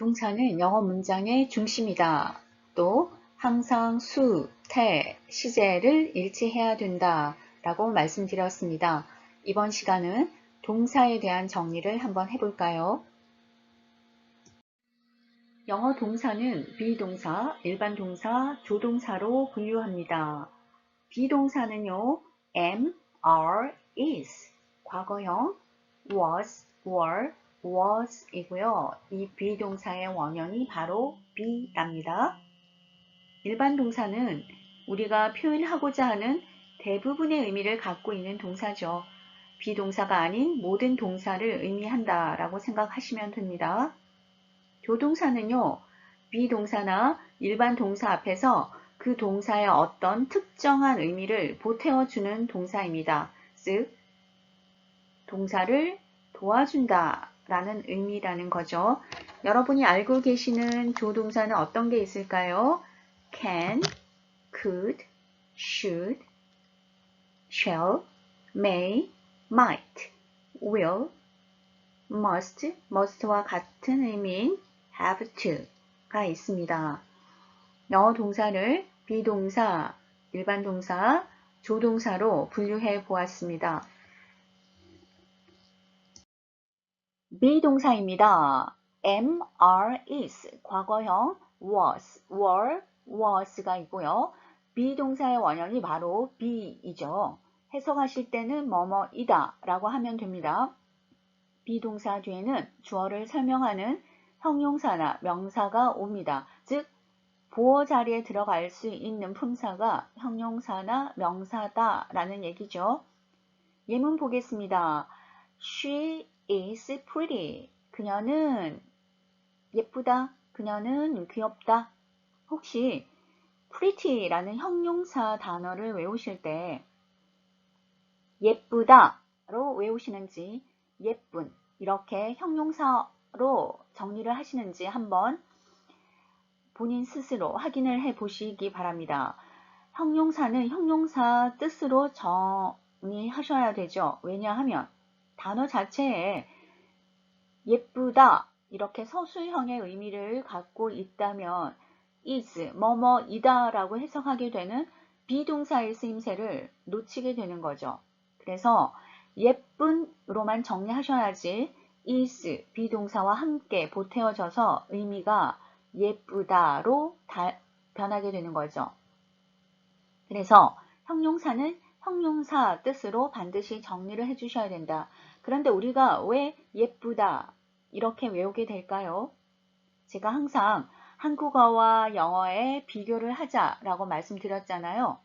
동사는 영어 문장의 중심이다. 또 항상 수, 태, 시제를 일치해야 된다 라고 말씀드렸습니다. 이번 시간은 동사에 대한 정리를 한번 해볼까요? 영어 동사는 비동사, 일반 동사, 조동사로 분류합니다. 비동사는요, am, are, is, 과거형, was, were, was 이고요. 이 비동사의 원형이 바로 be랍니다. 일반 동사는 우리가 표현하고자 하는 대부분의 의미를 갖고 있는 동사죠. 비동사가 아닌 모든 동사를 의미한다 라고 생각하시면 됩니다. 조동사는요, 비동사나 일반 동사 앞에서 그 동사의 어떤 특정한 의미를 보태어주는 동사입니다. 즉, 동사를 도와준다 라는 의미라는 거죠. 여러분이 알고 계시는 조동사는 어떤 게 있을까요? can, could, should, shall, may, might, will, must와 같은 의미인 have to가 있습니다. 영어 동사를 비동사, 일반 동사, 조동사로 분류해 보았습니다. 비동사입니다. am, are, is, 과거형 was, were, was가 있고요. 비동사의 원형이 바로 be이죠. 해석하실 때는 뭐뭐이다 라고 하면 됩니다. 비동사 뒤에는 주어를 설명하는 형용사나 명사가 옵니다. 즉, 보어 자리에 들어갈 수 있는 품사가 형용사나 명사다 라는 얘기죠. 예문 보겠습니다. She is pretty. 그녀는 예쁘다. 그녀는 귀엽다. 혹시 pretty라는 형용사 단어를 외우실 때 예쁘다로 외우시는지 예쁜 이렇게 형용사로 정리를 하시는지 한번 본인 스스로 확인을 해 보시기 바랍니다. 형용사는 형용사 뜻으로 정리하셔야 되죠. 왜냐하면 단어 자체에 예쁘다 이렇게 서술형의 의미를 갖고 있다면 is, 뭐뭐이다 라고 해석하게 되는 비동사의 쓰임새를 놓치게 되는 거죠. 그래서 예쁜으로만 정리하셔야지 is, 비동사와 함께 보태어져서 의미가 예쁘다로 변하게 되는 거죠. 그래서 형용사는 형용사 뜻으로 반드시 정리를 해주셔야 된다. 그런데 우리가 왜 예쁘다 이렇게 외우게 될까요? 제가 항상 한국어와 영어의 비교를 하자라고 말씀드렸잖아요.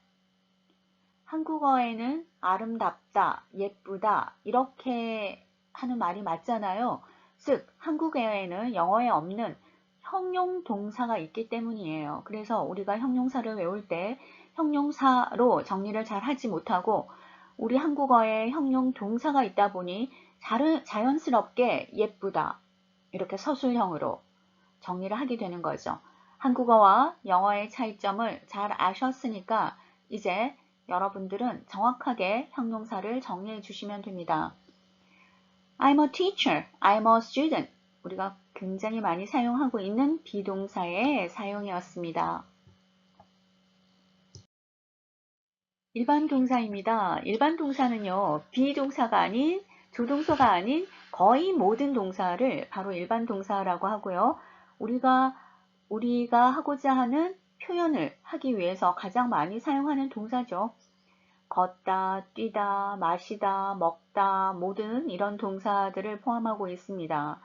한국어에는 아름답다, 예쁘다 이렇게 하는 말이 맞잖아요. 즉, 한국어에는 영어에 없는 형용 동사가 있기 때문이에요. 그래서 우리가 형용사를 외울 때 형용사로 정리를 잘 하지 못하고 우리 한국어에 형용 동사가 있다 보니 자연스럽게 예쁘다 이렇게 서술형으로 정리를 하게 되는 거죠. 한국어와 영어의 차이점을 잘 아셨으니까 이제 여러분들은 정확하게 형용사를 정리해 주시면 됩니다. I'm a teacher, I'm a student. 우리가 굉장히 많이 사용하고 있는 비동사의 사용이었습니다. 일반 동사입니다. 일반 동사는요, 비동사가 아닌, 조동사가 아닌 거의 모든 동사를 바로 일반 동사라고 하고요. 우리가 하고자 하는 표현을 하기 위해서 가장 많이 사용하는 동사죠. 걷다, 뛰다, 마시다, 먹다 모든 이런 동사들을 포함하고 있습니다.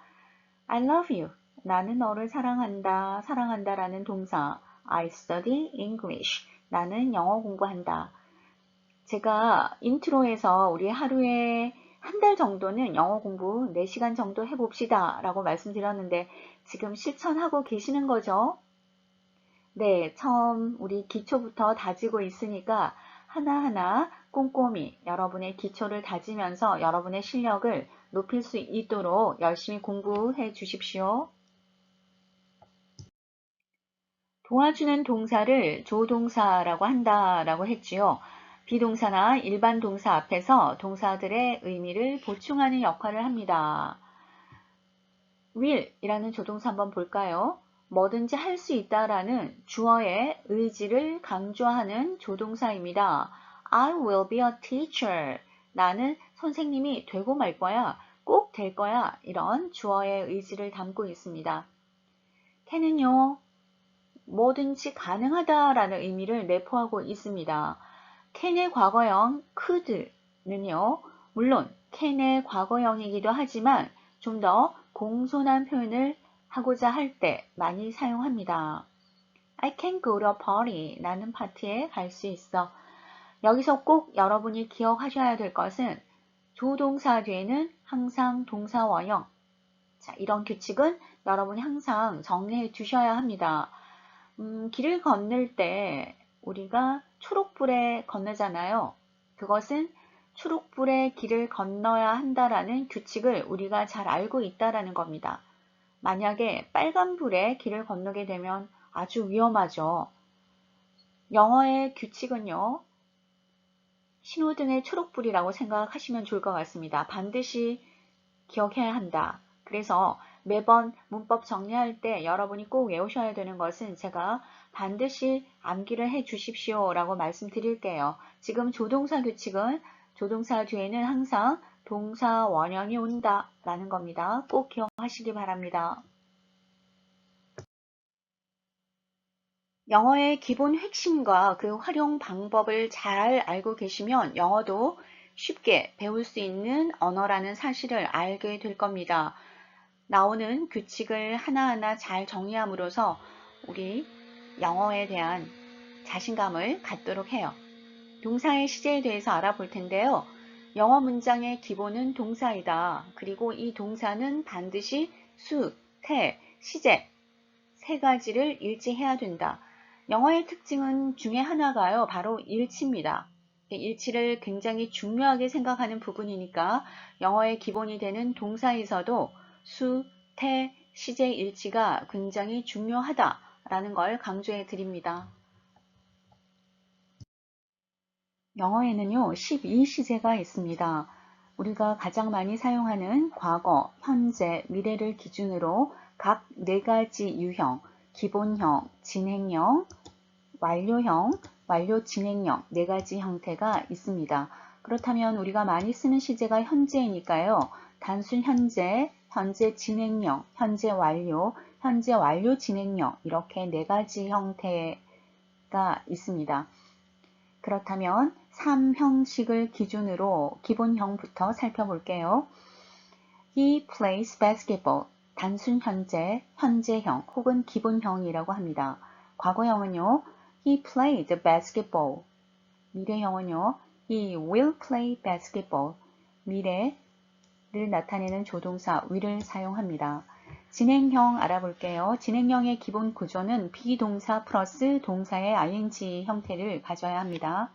I love you. 나는 너를 사랑한다. 사랑한다라는 동사. I study English. 나는 영어 공부한다. 제가 인트로에서 우리 하루에 한 달 정도는 영어 공부 4시간 정도 해봅시다 라고 말씀드렸는데 지금 실천하고 계시는 거죠? 네, 처음 우리 기초부터 다지고 있으니까 하나하나 꼼꼼히 여러분의 기초를 다지면서 여러분의 실력을 높일 수 있도록 열심히 공부해 주십시오. 도와주는 동사를 조동사라고 한다라고 했지요. 비동사나 일반 동사 앞에서 동사들의 의미를 보충하는 역할을 합니다. will이라는 조동사 한번 볼까요? 뭐든지 할 수 있다라는 주어의 의지를 강조하는 조동사입니다. I will be a teacher. 나는 선생님이 되고 말 거야. 꼭 될 거야. 이런 주어의 의지를 담고 있습니다. can은요, 뭐든지 가능하다라는 의미를 내포하고 있습니다. can의 과거형 could는요, 물론 can의 과거형이기도 하지만 좀 더 공손한 표현을 하고자 할 때 많이 사용합니다. I can go to a party. 나는 파티에 갈 수 있어. 여기서 꼭 여러분이 기억하셔야 될 것은 조동사 뒤에는 항상 동사 원형. 자, 이런 규칙은 여러분이 항상 정리해 두셔야 합니다. 길을 건널 때 우리가 초록불에 건너잖아요. 그것은 초록불에 길을 건너야 한다라는 규칙을 우리가 잘 알고 있다라는 겁니다. 만약에 빨간불에 길을 건너게 되면 아주 위험하죠. 영어의 규칙은요, 신호등의 초록불이라고 생각하시면 좋을 것 같습니다. 반드시 기억해야 한다. 그래서 매번 문법 정리할 때 여러분이 꼭 외우셔야 되는 것은 제가 반드시 암기를 해 주십시오 라고 말씀드릴게요. 지금 조동사 규칙은 조동사 뒤에는 항상 동사 원형이 온다 라는 겁니다. 꼭 기억하시기 바랍니다. 영어의 기본 핵심과 그 활용 방법을 잘 알고 계시면 영어도 쉽게 배울 수 있는 언어라는 사실을 알게 될 겁니다. 나오는 규칙을 하나하나 잘 정리함으로써 우리 영어에 대한 자신감을 갖도록 해요. 동사의 시제에 대해서 알아볼 텐데요. 영어 문장의 기본은 동사이다. 그리고 이 동사는 반드시 수, 태, 시제 세 가지를 일치해야 된다. 영어의 특징은 중에 하나가요. 바로 일치입니다. 일치를 굉장히 중요하게 생각하는 부분이니까 영어의 기본이 되는 동사에서도 수, 태, 시제 일치가 굉장히 중요하다라는 걸 강조해 드립니다. 영어에는요, 12시제가 있습니다. 우리가 가장 많이 사용하는 과거, 현재, 미래를 기준으로 각 4가지 유형, 기본형, 진행형, 완료형, 완료 진행형 4가지 형태가 있습니다. 그렇다면 우리가 많이 쓰는 시제가 현재이니까요. 단순 현재, 현재 진행형, 현재 완료 진행형 이렇게 4가지 형태가 있습니다. 그렇다면 3형식을 기준으로 기본형부터 살펴볼게요. He plays basketball. 단순 현재, 현재형 혹은 기본형이라고 합니다. 과거형은요. He played basketball. 미래형은요. He will play basketball. 미래를 나타내는 조동사 will을 사용합니다. 진행형 알아볼게요. 진행형의 기본 구조는 비동사 플러스 동사의 ing 형태를 가져야 합니다.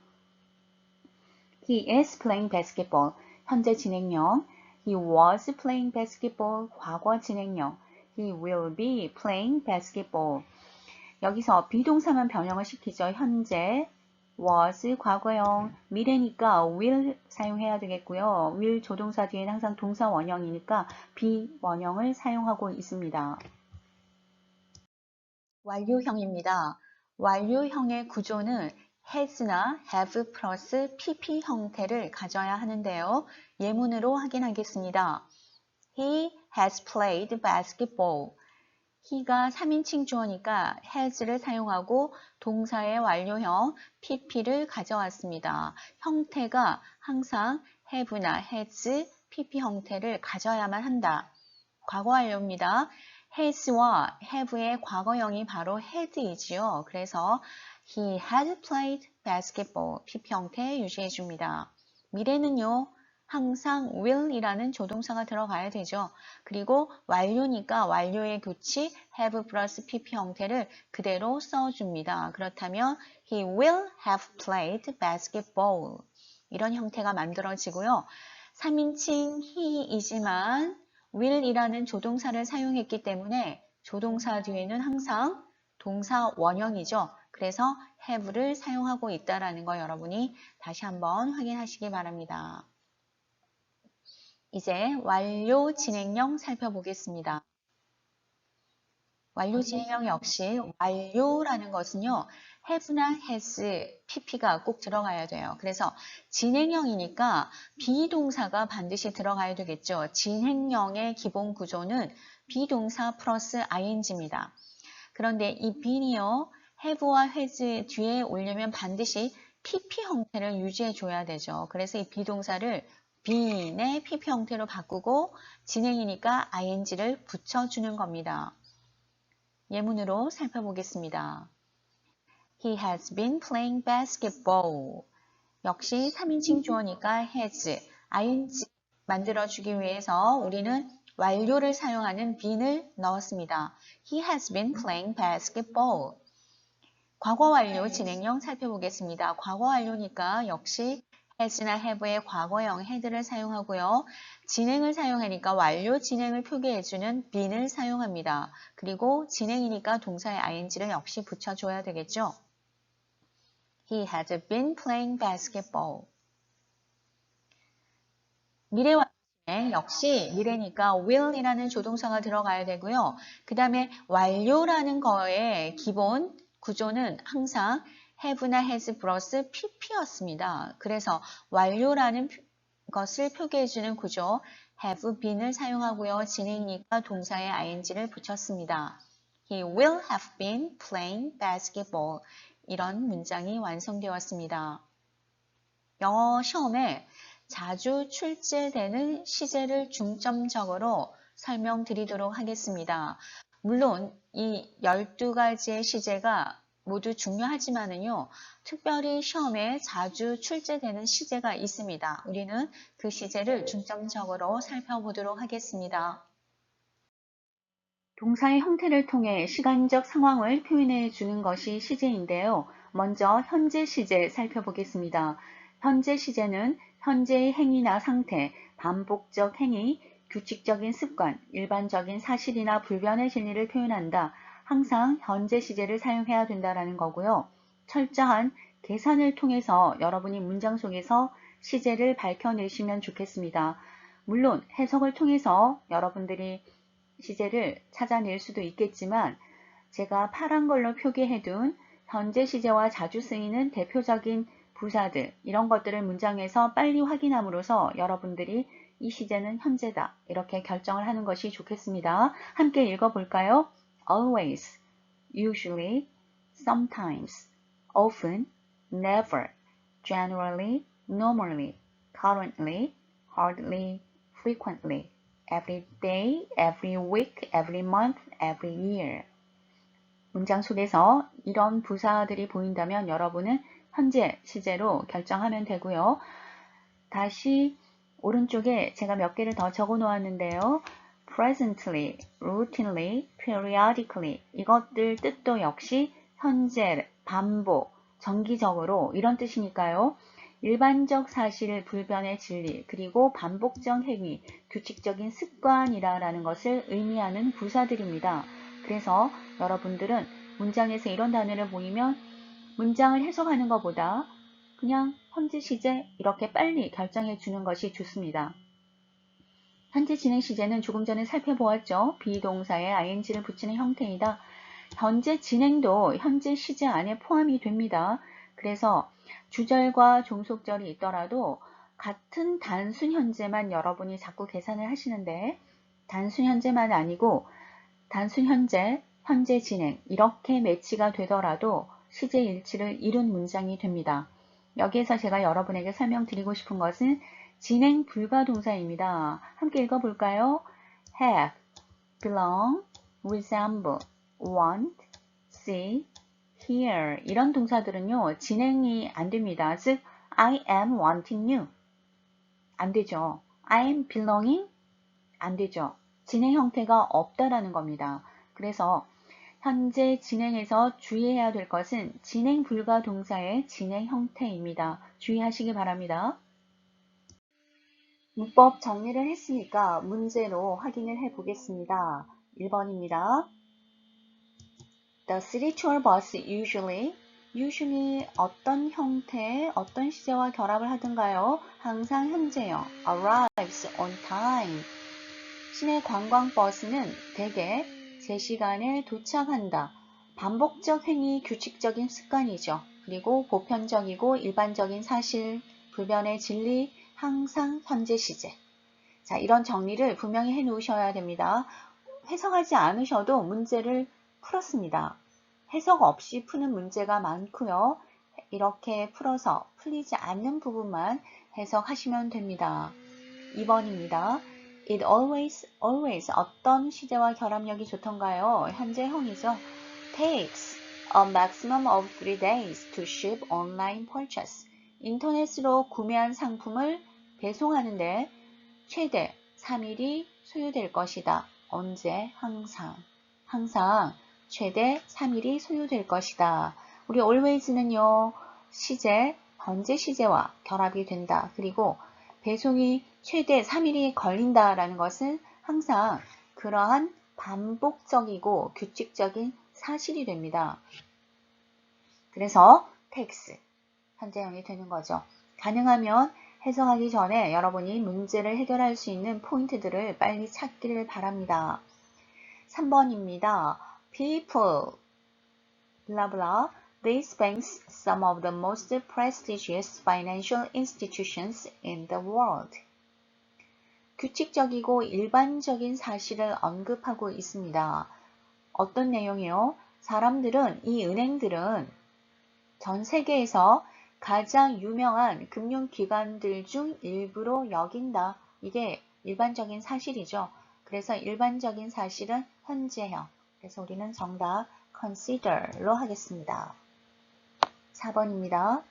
He is playing basketball. 현재 진행형. He was playing basketball. 과거 진행형. He will be playing basketball. 여기서 비동사만 변형을 시키죠. 현재, was, 과거형, 미래니까 will 사용해야 되겠고요. will 조동사 뒤에는 항상 동사 원형이니까 비원형을 사용하고 있습니다. 완료형입니다. 완료형의 구조는 has나 have 플러스 pp 형태를 가져야 하는데요. 예문으로 확인하겠습니다. He has played basketball. he가 3인칭 주어니까 has를 사용하고 동사의 완료형 pp를 가져왔습니다. 형태가 항상 have나 has, pp 형태를 가져야만 한다. 과거 완료입니다. has와 have의 과거형이 바로 had이지요. 그래서 he has played basketball, pp 형태 유지해줍니다. 미래는요. 항상 will이라는 조동사가 들어가야 되죠. 그리고 완료니까 완료의 규칙 have 플러스 pp 형태를 그대로 써줍니다. 그렇다면 he will have played basketball 이런 형태가 만들어지고요. 3인칭 he이지만 will이라는 조동사를 사용했기 때문에 조동사 뒤에는 항상 동사 원형이죠. 그래서 have를 사용하고 있다는 거 여러분이 다시 한번 확인하시기 바랍니다. 이제 완료 진행형 살펴보겠습니다. 완료 진행형 역시 완료라는 것은요. have나 has, pp가 꼭 들어가야 돼요. 그래서 진행형이니까 비동사가 반드시 들어가야 되겠죠. 진행형의 기본 구조는 비동사 플러스 ing입니다. 그런데 이 bene요. have와 has 뒤에 올리면 반드시 pp 형태를 유지해 줘야 되죠. 그래서 이 비동사를 bene의 pp 형태로 바꾸고 진행이니까 ing를 붙여주는 겁니다. 예문으로 살펴보겠습니다. He has been playing basketball. 역시 3인칭 주어니까 has, ing 만들어주기 위해서 우리는 완료를 사용하는 bean을 넣었습니다. He has been playing basketball. 과거 완료 진행형 살펴보겠습니다. 과거 완료니까 역시 has나 have의 과거형 had를 사용하고요. 진행을 사용하니까 완료 진행을 표기해주는 bean을 사용합니다. 그리고 진행이니까 동사의 ing를 역시 붙여줘야 되겠죠. He had been playing basketball. 미래 완료 진행 역시 미래니까 will이라는 조동사가 들어가야 되고요. 그 다음에 완료라는 거의 기본 구조는 항상 have나 has 플러스 pp였습니다. 그래서 완료라는 것을 표기해주는 구조 have been을 사용하고요. 진행이니까 동사의 ing를 붙였습니다. He will have been playing basketball. 이런 문장이 완성되었습니다. 영어 시험에 자주 출제되는 시제를 중점적으로 설명드리도록 하겠습니다. 물론 이 12가지의 시제가 모두 중요하지만은요, 특별히 시험에 자주 출제되는 시제가 있습니다. 우리는 그 시제를 중점적으로 살펴보도록 하겠습니다. 동사의 형태를 통해 시간적 상황을 표현해 주는 것이 시제인데요. 먼저 현재 시제 살펴보겠습니다. 현재 시제는 현재의 행위나 상태, 반복적 행위, 규칙적인 습관, 일반적인 사실이나 불변의 진리를 표현한다. 항상 현재 시제를 사용해야 된다는 거고요. 철저한 계산을 통해서 여러분이 문장 속에서 시제를 밝혀내시면 좋겠습니다. 물론 해석을 통해서 여러분들이 시제를 찾아낼 수도 있겠지만 제가 파란 걸로 표기해둔 현재 시제와 자주 쓰이는 대표적인 부사들 이런 것들을 문장에서 빨리 확인함으로써 여러분들이 이 시제는 현재다 이렇게 결정을 하는 것이 좋겠습니다. 함께 읽어볼까요? Always, usually, sometimes, often, never, generally, normally, currently, hardly, frequently. Every day, every week, every month, every year. 문장 속에서 이런 부사들이 보인다면 여러분은 현재 시제로 결정하면 되고요. 다시 오른쪽에 제가 몇 개를 더 적어 놓았는데요. presently, routinely, periodically 이것들 뜻도 역시 현재, 반복, 정기적으로 이런 뜻이니까요. 일반적 사실, 불변의 진리, 그리고 반복적 행위, 규칙적인 습관이라는 것을 의미하는 부사들입니다. 그래서 여러분들은 문장에서 이런 단어를 보이면 문장을 해석하는 것보다 그냥 현재 시제 이렇게 빨리 결정해 주는 것이 좋습니다. 현재 진행 시제는 조금 전에 살펴보았죠. 비동사에 ing를 붙이는 형태이다. 현재 진행도 현재 시제 안에 포함이 됩니다. 그래서 주절과 종속절이 있더라도 같은 단순 현재만 여러분이 자꾸 계산을 하시는데 단순 현재만 아니고 단순 현재, 현재 진행 이렇게 매치가 되더라도 시제 일치를 이룬 문장이 됩니다. 여기에서 제가 여러분에게 설명드리고 싶은 것은 진행 불가 동사입니다. 함께 읽어볼까요? have, belong, resemble, want, see, hear 이런 동사들은요. 진행이 안 됩니다. 즉 I am wanting you 안 되죠. I am belonging 안 되죠. 진행 형태가 없다라는 겁니다. 그래서 현재 진행에서 주의해야 될 것은 진행 불가 동사의 진행 형태입니다. 주의하시기 바랍니다. 문법 정리를 했으니까 문제로 확인을 해 보겠습니다. 1번입니다. The city tour bus usually 어떤 형태, 어떤 시제와 결합을 하든가요? 항상 현재형 arrives on time. 시내 관광버스는 대개 제 시간에 도착한다. 반복적 행위, 규칙적인 습관이죠. 그리고 보편적이고 일반적인 사실, 불변의 진리, 항상 현재 시제. 자, 이런 정리를 분명히 해 놓으셔야 됩니다. 해석하지 않으셔도 문제를 풀었습니다. 해석 없이 푸는 문제가 많고요. 이렇게 풀어서 풀리지 않는 부분만 해석하시면 됩니다. 2번입니다. It always 어떤 시제와 결합력이 좋던가요? 현재형이죠. Takes a maximum of 3 days to ship online purchase. 인터넷으로 구매한 상품을 배송하는데 최대 3일이 소요될 것이다. 언제? 항상. 항상 최대 3일이 소요될 것이다. 우리 always는요. 시제, 현재 시제와 결합이 된다. 그리고 배송이 최대 3일이 걸린다라는 것은 항상 그러한 반복적이고 규칙적인 사실이 됩니다. 그래서 takes, 현재형이 되는 거죠. 가능하면 해석하기 전에 여러분이 문제를 해결할 수 있는 포인트들을 빨리 찾기를 바랍니다. 3번입니다. People, blah blah. These banks, some of the most prestigious financial institutions in the world. 규칙적이고 일반적인 사실을 언급하고 있습니다. 어떤 내용이요? 사람들은, 이 은행들은 전 세계에서 가장 유명한 금융기관들 중 일부로 여긴다. 이게 일반적인 사실이죠. 그래서 일반적인 사실은 현재형. 그래서 우리는 정답 consider로 하겠습니다. 4번입니다.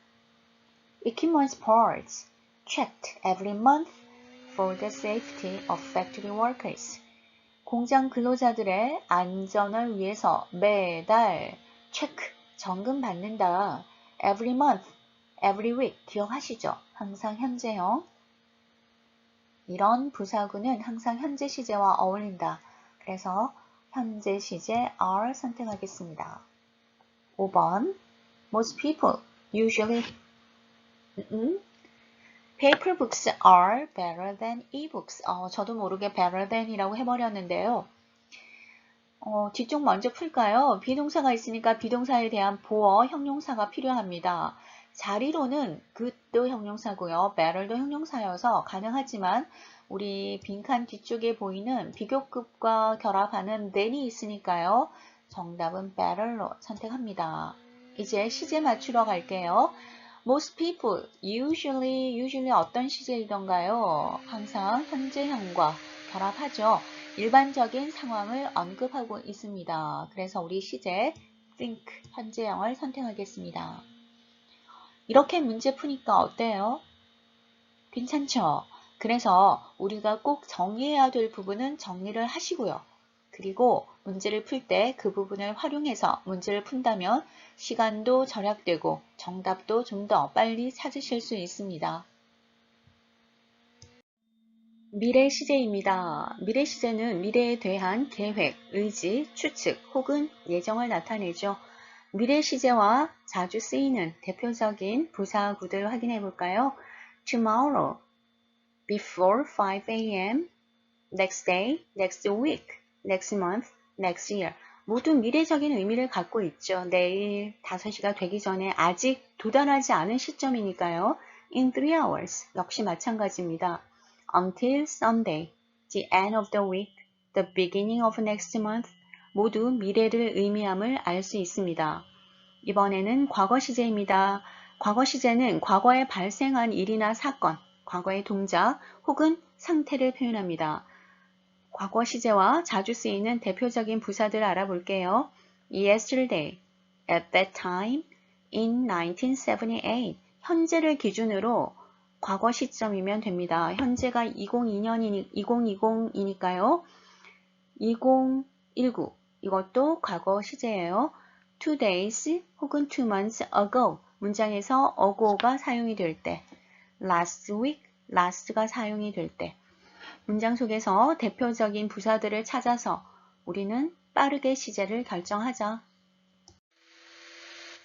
Equipment parts checked every month for the safety of factory workers. 공장 근로자들의 안전을 위해서 매달 체크, 점검받는다. Every month, every week 기억하시죠? 항상 현재형. 이런 부사구는 항상 현재 시제와 어울린다. 그래서 현재 시제 are 선택하겠습니다. 5번 Most people usually paper books are better than e-books. 저도 모르게 better than이라고 해버렸는데요. 뒤쪽 먼저 풀까요? 비동사가 있으니까 비동사에 대한 보어 형용사가 필요합니다. 자리로는 good도 형용사고요. better도 형용사여서 가능하지만 우리 빈칸 뒤쪽에 보이는 비교급과 결합하는 than이 있으니까요. 정답은 better로 선택합니다. 이제 시제 맞추러 갈게요. Most people, usually 어떤 시제이던가요? 항상 현재형과 결합하죠. 일반적인 상황을 언급하고 있습니다. 그래서 우리 시제 think, 현재형을 선택하겠습니다. 이렇게 문제 푸니까 어때요? 괜찮죠? 그래서 우리가 꼭 정리해야 될 부분은 정리를 하시고요. 그리고 문제를 풀 때 그 부분을 활용해서 문제를 푼다면 시간도 절약되고 정답도 좀 더 빨리 찾으실 수 있습니다. 미래 시제입니다. 미래 시제는 미래에 대한 계획, 의지, 추측 혹은 예정을 나타내죠. 미래 시제와 자주 쓰이는 대표적인 부사구들 확인해 볼까요? Tomorrow, before 5 a.m., next day, next week, next month, next year. 모두 미래적인 의미를 갖고 있죠. 내일 5시가 되기 전에 아직 도달하지 않은 시점이니까요. In 3 hours 역시 마찬가지입니다. Until Sunday, the end of the week, the beginning of next month 모두 미래를 의미함을 알 수 있습니다. 이번에는 과거 시제입니다. 과거 시제는 과거에 발생한 일이나 사건, 과거의 동작 혹은 상태를 표현합니다. 과거 시제와 자주 쓰이는 대표적인 부사들 알아볼게요. Yesterday, at that time, in 1978. 현재를 기준으로 과거 시점이면 됩니다. 현재가 2020이니까요. 2019 이것도 과거 시제예요. 2 days 혹은 2 months ago 문장에서 ago가 사용이 될 때, last week, last가 사용이 될 때 문장 속에서 대표적인 부사들을 찾아서 우리는 빠르게 시제를 결정하자.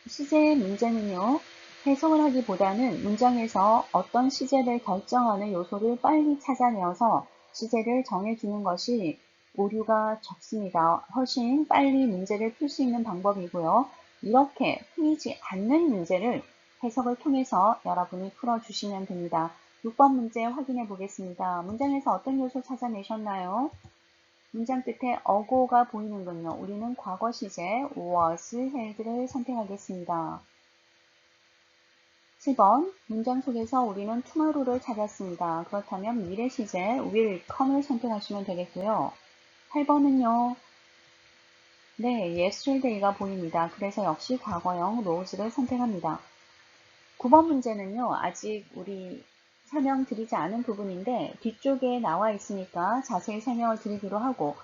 시제의 문제는요. 해석을 하기보다는 문장에서 어떤 시제를 결정하는 요소를 빨리 찾아내어서 시제를 정해주는 것이 오류가 적습니다. 훨씬 빨리 문제를 풀 수 있는 방법이고요. 이렇게 풀리지 않는 문제를 해석을 통해서 여러분이 풀어주시면 됩니다. 6번 문제 확인해 보겠습니다. 문장에서 어떤 요소 찾아내셨나요? 문장 끝에 어고가 보이는군요. 우리는 과거 시제 was held를 선택하겠습니다. 7번 문장 속에서 우리는 tomorrow를 찾았습니다. 그렇다면 미래 시제 will come을 선택하시면 되겠고요. 8번은요. 네, yesterday가 보입니다. 그래서 역시 과거형 rose를 선택합니다. 9번 문제는요. 아직 우리 설명드리지 않은 부분인데 뒤쪽에 나와 있으니까 자세히 설명을 드리기로 하고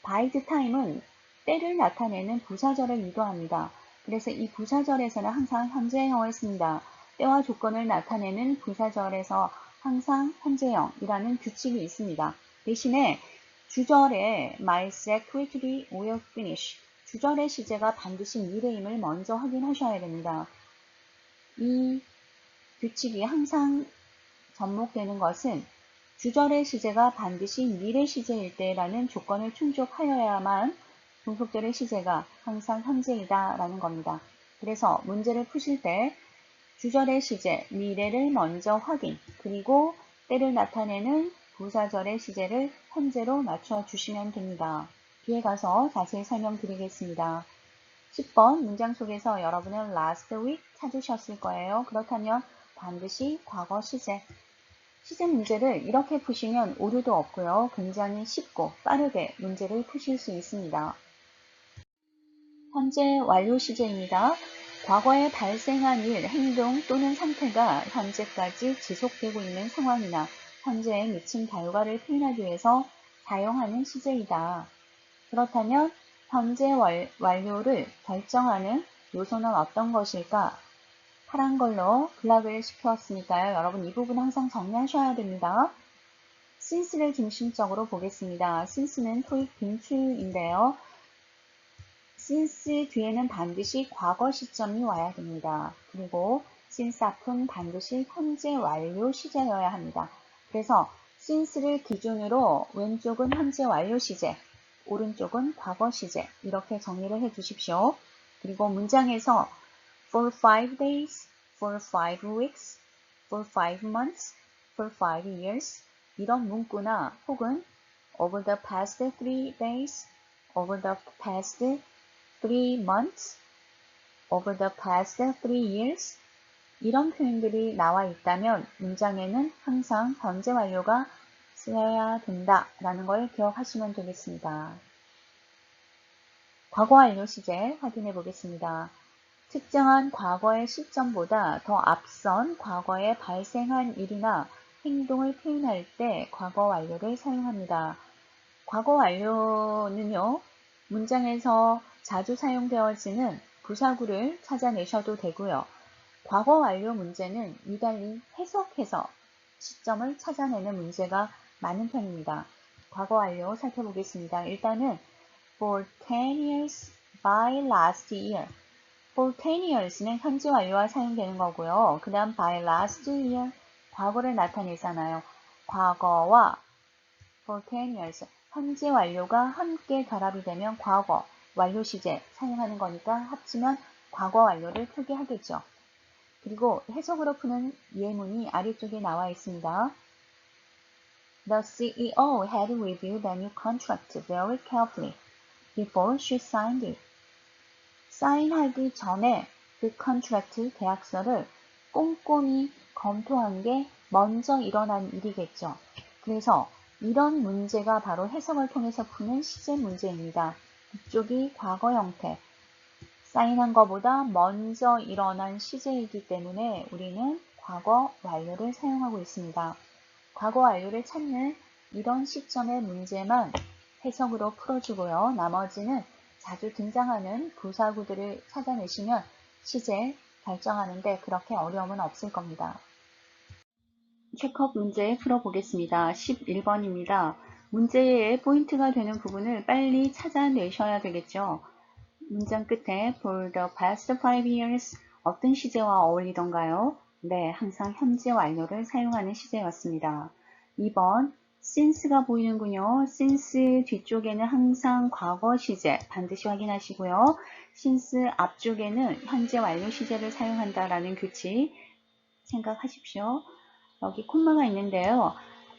by the time은 때를 나타내는 부사절을 유도합니다. 그래서 이 부사절에서는 항상 현재형을 씁니다. 때와 조건을 나타내는 부사절에서 항상 현재형이라는 규칙이 있습니다. 대신에 주절에 my secretary will finish 주절의 시제가 반드시 미래임을 먼저 확인하셔야 됩니다. 이 규칙이 항상 접목되는 것은 주절의 시제가 반드시 미래 시제일 때라는 조건을 충족하여야만 종속절의 시제가 항상 현재이다 라는 겁니다. 그래서 문제를 푸실 때 주절의 시제, 미래를 먼저 확인, 그리고 때를 나타내는 부사절의 시제를 현재로 맞춰주시면 됩니다. 뒤에 가서 자세히 설명드리겠습니다. 10번 문장 속에서 여러분은 last week 찾으셨을 거예요. 그렇다면 반드시 과거 시제. 시제 문제를 이렇게 푸시면 오류도 없고요. 굉장히 쉽고 빠르게 문제를 푸실 수 있습니다. 현재 완료 시제입니다. 과거에 발생한 일, 행동 또는 상태가 현재까지 지속되고 있는 상황이나 현재에 미친 결과를 표현하기 위해서 사용하는 시제이다. 그렇다면 현재 완료를 결정하는 요소는 어떤 것일까? 파란 걸로 블락을 시켜왔으니까요. 여러분 이 부분 항상 정리하셔야 됩니다. since를 중심적으로 보겠습니다. since는 토익 빈출인데요. since 뒤에는 반드시 과거 시점이 와야 됩니다. 그리고 since 앞은 반드시 현재 완료 시제여야 합니다. 그래서 since를 기준으로 왼쪽은 현재 완료 시제, 오른쪽은 과거 시제 이렇게 정리를 해 주십시오. 그리고 문장에서 for 5 days, for 5 weeks, for 5 months, for 5 years 이런 문구나 혹은 over the past 3 days, over the past 3 months, over the past 3 years 이런 표현들이 나와 있다면 문장에는 항상 현재 완료가 쓰여야 된다라는 걸 기억하시면 되겠습니다. 과거 완료 시제 확인해 보겠습니다. 특정한 과거의 시점보다 더 앞선 과거에 발생한 일이나 행동을 표현할 때 과거 완료를 사용합니다. 과거 완료는요, 문장에서 자주 사용되어지는 부사구를 찾아내셔도 되고요. 과거 완료 문제는 유달리 해석해서 시점을 찾아내는 문제가 많은 편입니다. 과거 완료 살펴보겠습니다. 일단은 for 10 years by last year. for 10 years는 현재 완료와 사용되는 거고요. 그 다음 by last year, 과거를 나타내잖아요. 과거와 for 10 years, 현재 완료가 함께 결합이 되면 과거, 완료 시제 사용하는 거니까 합치면 과거 완료를 표기하겠죠. 그리고 해석으로 푸는 예문이 아래쪽에 나와 있습니다. The CEO had reviewed the new contract very carefully before she signed it. 사인하기 전에 그 컨트랙트 계약서를 꼼꼼히 검토한 게 먼저 일어난 일이겠죠. 그래서 이런 문제가 바로 해석을 통해서 푸는 시제 문제입니다. 이쪽이 과거 형태, 사인한 것보다 먼저 일어난 시제이기 때문에 우리는 과거 완료를 사용하고 있습니다. 과거 완료를 찾는 이런 시점의 문제만 해석으로 풀어주고요. 나머지는 자주 등장하는 부사구들을 찾아내시면 시제 결정하는데 그렇게 어려움은 없을 겁니다. 체크업 문제 풀어보겠습니다. 11번입니다. 문제의 포인트가 되는 부분을 빨리 찾아내셔야 되겠죠. 문장 끝에 for the past 5 years 어떤 시제와 어울리던가요? 네, 항상 현재 완료를 사용하는 시제였습니다. 2번 since가 보이는군요. since 뒤쪽에는 항상 과거 시제 반드시 확인하시고요. since 앞쪽에는 현재 완료 시제를 사용한다라는 규칙 생각하십시오. 여기 콤마가 있는데요.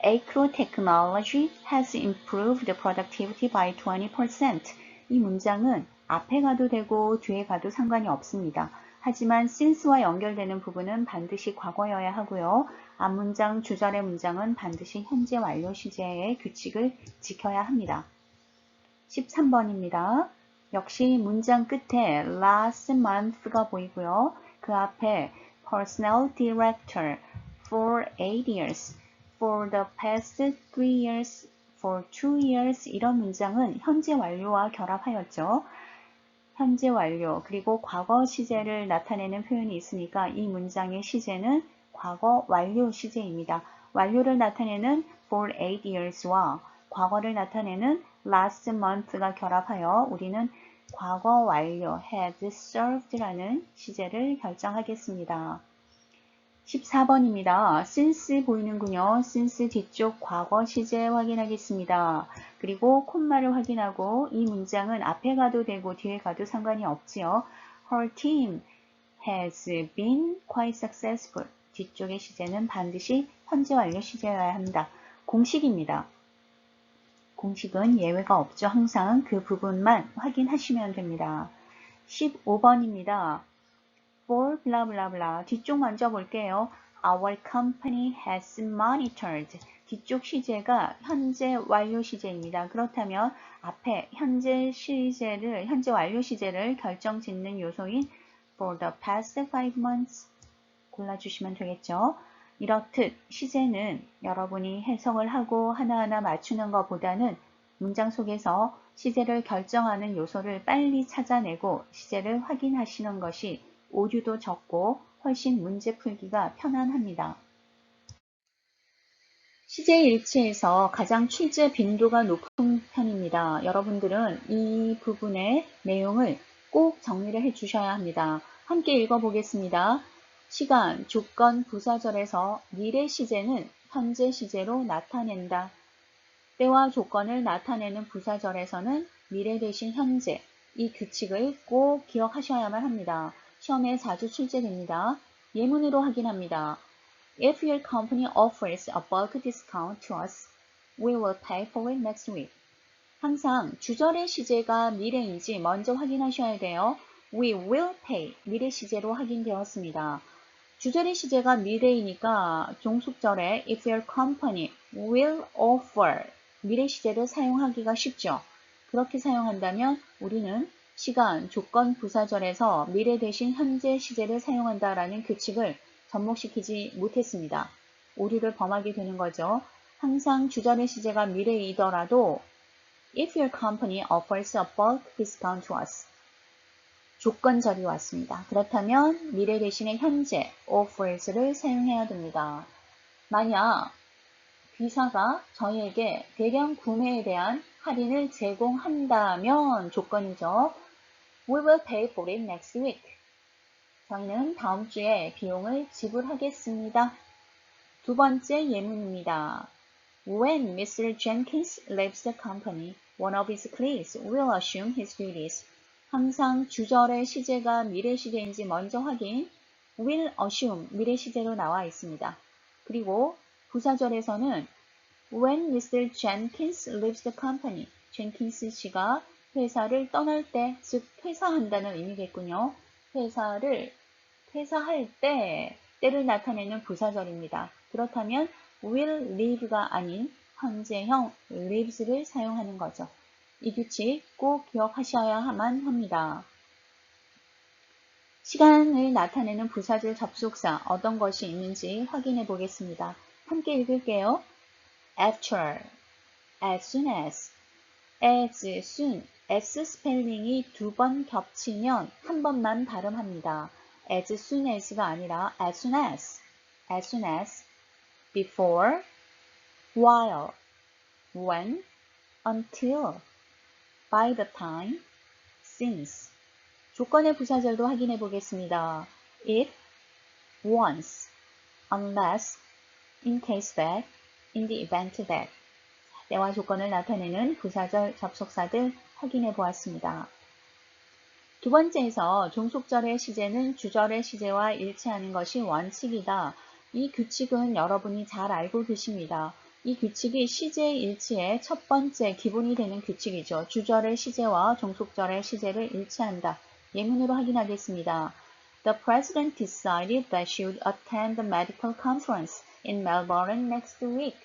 Acro technology has improved productivity by 20%. 이 문장은 앞에 가도 되고 뒤에 가도 상관이 없습니다. 하지만 since와 연결되는 부분은 반드시 과거여야 하고요. 앞문장, 주절의 문장은 반드시 현재 완료 시제의 규칙을 지켜야 합니다. 13번입니다. 역시 문장 끝에 last month가 보이고요. 그 앞에 personnel director for 8 years, for the past 3 years, for 2 years 이런 문장은 현재 완료와 결합하였죠. 현재 완료 그리고 과거 시제를 나타내는 표현이 있으니까 이 문장의 시제는 과거 완료 시제입니다. 완료를 나타내는 for 8 years와 과거를 나타내는 last month가 결합하여 우리는 과거 완료 had served라는 시제를 결정하겠습니다. 14번입니다. since 보이는군요. since 뒤쪽 과거 시제 확인하겠습니다. 그리고 콤마를 확인하고 이 문장은 앞에 가도 되고 뒤에 가도 상관이 없지요. Her team has been quite successful. 뒤쪽의 시제는 반드시 현재 완료 시제여야 합니다. 공식입니다. 공식은 예외가 없죠. 항상 그 부분만 확인하시면 됩니다. 15번입니다. for 블라블라블라 뒤쪽 먼저 볼게요. Our company has monitored. 뒤쪽 시제가 현재 완료 시제입니다. 그렇다면 앞에 현재 완료 시제를 결정짓는 요소인 for the past 5 months 골라주시면 되겠죠. 이렇듯 시제는 여러분이 해석을 하고 하나하나 맞추는 것보다는 문장 속에서 시제를 결정하는 요소를 빨리 찾아내고 시제를 확인하시는 것이 오류도 적고 훨씬 문제 풀기가 편안합니다. 시제 일치에서 가장 출제 빈도가 높은 편입니다. 여러분들은 이 부분의 내용을 꼭 정리를 해 주셔야 합니다. 함께 읽어보겠습니다. 시간, 조건, 부사절에서 미래 시제는 현재 시제로 나타낸다. 때와 조건을 나타내는 부사절에서는 미래 대신 현재, 이 규칙을 꼭 기억하셔야만 합니다. 시험에 자주 출제됩니다. 예문으로 확인합니다. If your company offers a bulk discount to us, we will pay for it next week. 항상 주절의 시제가 미래인지 먼저 확인하셔야 돼요. We will pay, 미래 시제로 확인되었습니다. 주절의 시제가 미래이니까 종속절에 if your company will offer, 미래 시제를 사용하기가 쉽죠. 그렇게 사용한다면 우리는 시간, 조건, 부사절에서 미래 대신 현재 시제를 사용한다라는 규칙을 접목시키지 못했습니다. 오류를 범하게 되는 거죠. 항상 주절의 시제가 미래이더라도 If your company offers a bulk discount to us. 조건절이 왔습니다. 그렇다면 미래 대신에 현재 offers를 사용해야 됩니다. 만약 B사가 저희에게 대량 구매에 대한 할인을 제공한다면 조건이죠. We will pay for it next week. 저희는 다음 주에 비용을 지불하겠습니다. 두 번째 예문입니다. When Mr. Jenkins leaves the company, one of his colleagues will assume his duties. 항상 주절의 시제가 미래 시제인지 먼저 확인, will assume 미래 시제로 나와 있습니다. 그리고 부사절에서는 When Mr. Jenkins leaves the company, Jenkins 씨가 회사를 떠날 때, 즉 퇴사한다는 의미겠군요. 퇴사할 때, 때를 나타내는 부사절입니다. 그렇다면 will leave가 아닌 현재형 lieves를 사용하는 거죠. 이 규칙 꼭 기억하셔야만 합니다. 시간을 나타내는 부사절 접속사 어떤 것이 있는지 확인해 보겠습니다. 함께 읽을게요. After, as soon as soon, s 스펠링이 두 번 겹치면 한 번만 발음합니다. as soon as가 아니라 as soon as, before, while, when, until, by the time, since. 조건의 부사절도 확인해 보겠습니다. if, once, unless, in case that, in the event that. 때와 조건을 나타내는 부사절 접속사들 확인해 보았습니다. 두 번째에서 종속절의 시제는 주절의 시제와 일치하는 것이 원칙이다. 이 규칙은 여러분이 잘 알고 계십니다. 이 규칙이 시제의 일치의 첫 번째 기본이 되는 규칙이죠. 주절의 시제와 종속절의 시제를 일치한다. 예문으로 확인하겠습니다. The president decided that she would attend the medical conference in Melbourne next week.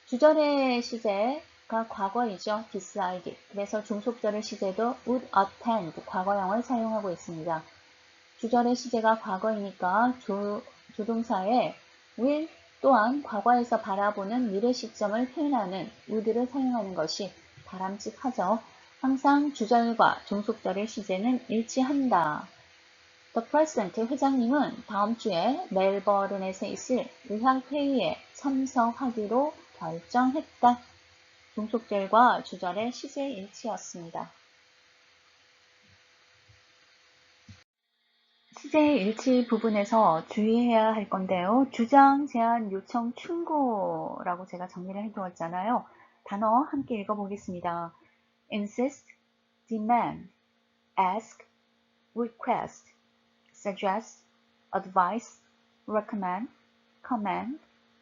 주절의 시제가 과거이죠. decide. 그래서 종속절의 시제도 would attend, 과거형을 사용하고 있습니다. 주절의 시제가 과거이니까 조동사에 will 또한 과거에서 바라보는 미래 시점을 표현하는 would를 사용하는 것이 바람직하죠. 항상 주절과 종속절의 시제는 일치한다. The President 회장님은 다음 주에 멜버른에서 있을 의학회의에 참석하기로 결정했다. 종속절과 주절의 시제 일치였습니다. 시제의 일치 부분에서 주의해야 할 건데요. 주장, 제안, 요청, 충고라고 제가 정리를 해두었잖아요. 단어 함께 읽어보겠습니다. insist, demand, ask, request, suggest, advise, recommend, command,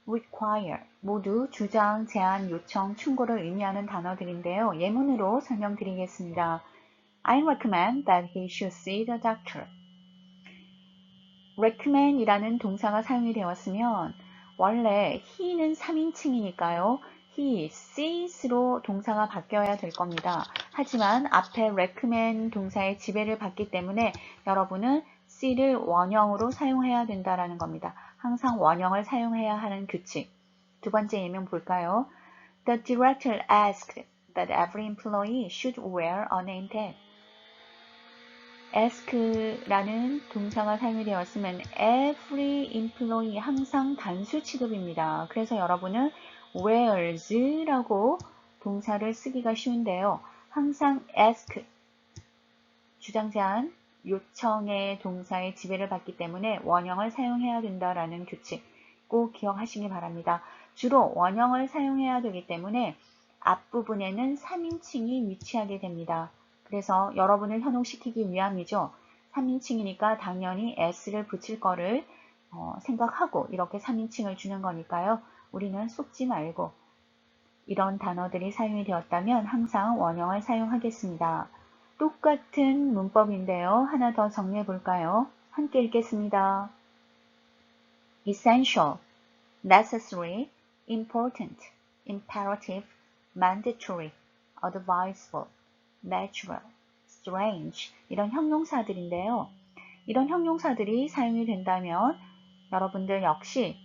require 모두 주장, 제안, 요청, 충고를 의미하는 단어들인데요. 예문으로 설명드리겠습니다. I recommend that he should see the doctor. recommend이라는 동사가 사용이 되었으면 원래 he는 3인칭이니까요. he, sees로 동사가 바뀌어야 될 겁니다. 하지만 앞에 recommend 동사의 지배를 받기 때문에 여러분은 see를 원형으로 사용해야 된다는 겁니다. 항상 원형을 사용해야 하는 규칙. 두 번째 예문 볼까요? The director asked that every employee should wear a name tag. ask라는 동사가 사용이 되었으면 every employee 항상 단수 취급입니다. 그래서 여러분은 wears라고 동사를 쓰기가 쉬운데요. 항상 ask, 주장, 제안, 요청의 동사의 지배를 받기 때문에 원형을 사용해야 된다라는 규칙 꼭 기억하시기 바랍니다. 주로 원형을 사용해야 되기 때문에 앞부분에는 3인칭이 위치하게 됩니다. 그래서 여러분을 현혹시키기 위함이죠. 3인칭이니까 당연히 s를 붙일 거를 생각하고 이렇게 3인칭을 주는 거니까요. 우리는 속지 말고 이런 단어들이 사용이 되었다면 항상 원형을 사용하겠습니다. 똑같은 문법인데요. 하나 더 정리해 볼까요? 함께 읽겠습니다. essential, necessary, important, imperative, mandatory, advisable, natural, strange 이런 형용사들인데요. 이런 형용사들이 사용이 된다면 여러분들 역시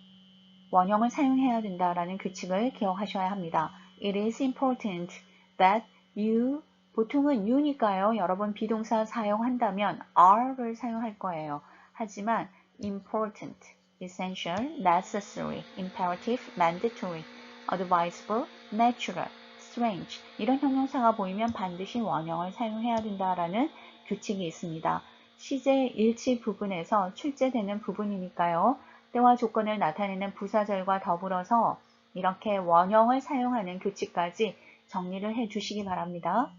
원형을 사용해야 된다라는 규칙을 기억하셔야 합니다. It is important that you 보통은 you니까요. 여러분 비동사 사용한다면 are를 사용할 거예요. 하지만 important, essential, necessary, imperative, mandatory, advisable, natural, strange 이런 형용사가 보이면 반드시 원형을 사용해야 된다라는 규칙이 있습니다. 시제 일치 부분에서 출제되는 부분이니까요. 때와 조건을 나타내는 부사절과 더불어서 이렇게 원형을 사용하는 규칙까지 정리를 해 주시기 바랍니다.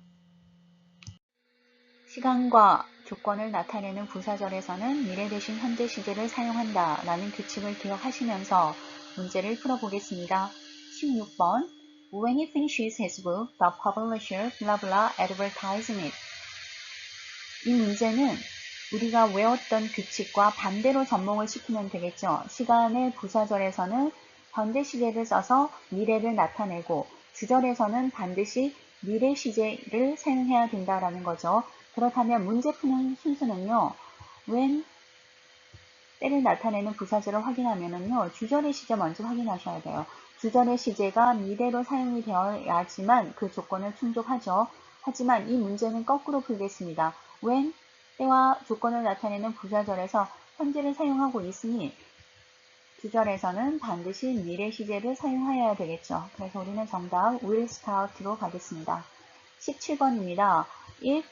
시간과 조건을 나타내는 부사절에서는 미래 대신 현재 시제를 사용한다 라는 규칙을 기억하시면서 문제를 풀어보겠습니다. 16번 When he finishes his book, the publisher blah blah advertising it. 이 문제는 우리가 외웠던 규칙과 반대로 접목을 시키면 되겠죠. 시간의 부사절에서는 현재 시제를 써서 미래를 나타내고 주절에서는 반드시 미래 시제를 사용해야 된다라는 거죠. 그렇다면 문제 푸는 순서는요. when 때를 나타내는 부사절을 확인하면은요. 주절의 시제 먼저 확인하셔야 돼요. 주절의 시제가 미래로 사용이 되어야지만 그 조건을 충족하죠. 하지만 이 문제는 거꾸로 풀겠습니다. when 때와 조건을 나타내는 부사절에서 현재를 사용하고 있으니 주절에서는 반드시 미래 시제를 사용해야 되겠죠. 그래서 우리는 정답 will start로 가겠습니다. 17번입니다. If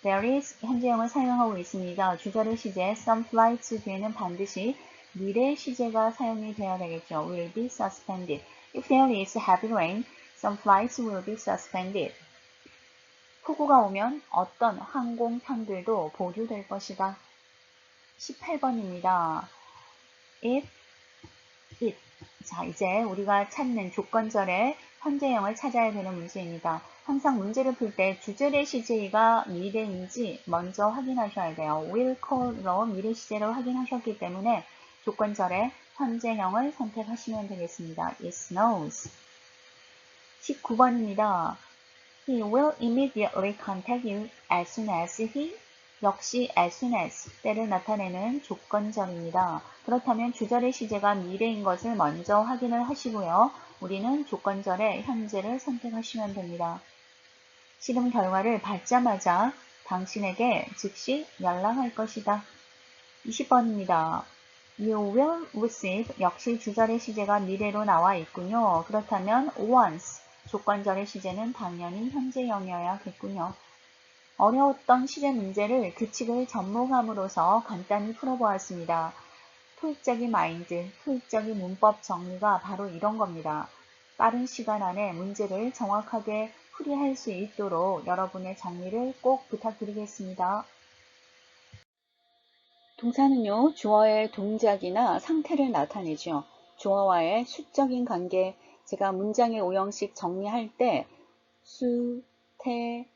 there is 현재형을 사용하고 있습니다. 주절의 시제 some flights 뒤에는 반드시 미래 시제가 사용이 되어야 되겠죠. will be suspended. If there is heavy rain, some flights will be suspended. 폭우가 오면 어떤 항공편들도 보류될 것이다. 18번입니다. If, it. 자, 이제 우리가 찾는 조건절의 현재형을 찾아야 되는 문제입니다. 항상 문제를 풀 때 주절의 시제가 미래인지 먼저 확인하셔야 돼요. will로 미래 시제를 확인하셨기 때문에 조건절의 현재형을 선택하시면 되겠습니다. It snows. 19번입니다. He will immediately contact you as soon as he. 역시 as soon as 때를 나타내는 조건절입니다. 그렇다면 주절의 시제가 미래인 것을 먼저 확인을 하시고요. 우리는 조건절의 현재를 선택하시면 됩니다. 실험 결과를 받자마자 당신에게 즉시 연락할 것이다. 20번입니다. You will receive 역시 주절의 시제가 미래로 나와 있군요. 그렇다면 once 조건절의 시제는 당연히 현재형이어야겠군요. 어려웠던 시제 문제를 규칙을 접목함으로써 간단히 풀어보았습니다. 토익적인 마인드, 토익적인 문법 정리가 바로 이런 겁니다. 빠른 시간 안에 문제를 정확하게 풀이할 수 있도록 여러분의 정리를 꼭 부탁드리겠습니다. 동사는요, 주어의 동작이나 상태를 나타내죠. 주어와의 수적인 관계, 제가 문장의 오형식 정리할 때 수, 태,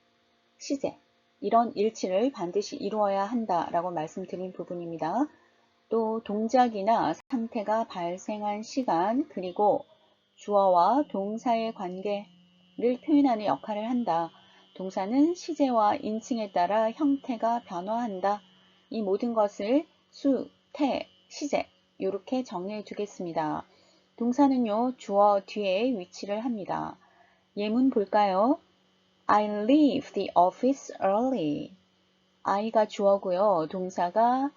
시제 이런 일치를 반드시 이루어야 한다라고 말씀드린 부분입니다. 또 동작이나 상태가 발생한 시간 그리고 주어와 동사의 관계를 표현하는 역할을 한다. 동사는 시제와 인칭에 따라 형태가 변화한다. 이 모든 것을 수, 태, 시제 이렇게 정리해 주겠습니다. 동사는요 주어 뒤에 위치를 합니다. 예문 볼까요? I leave the office early. I가 주어고요. 동사가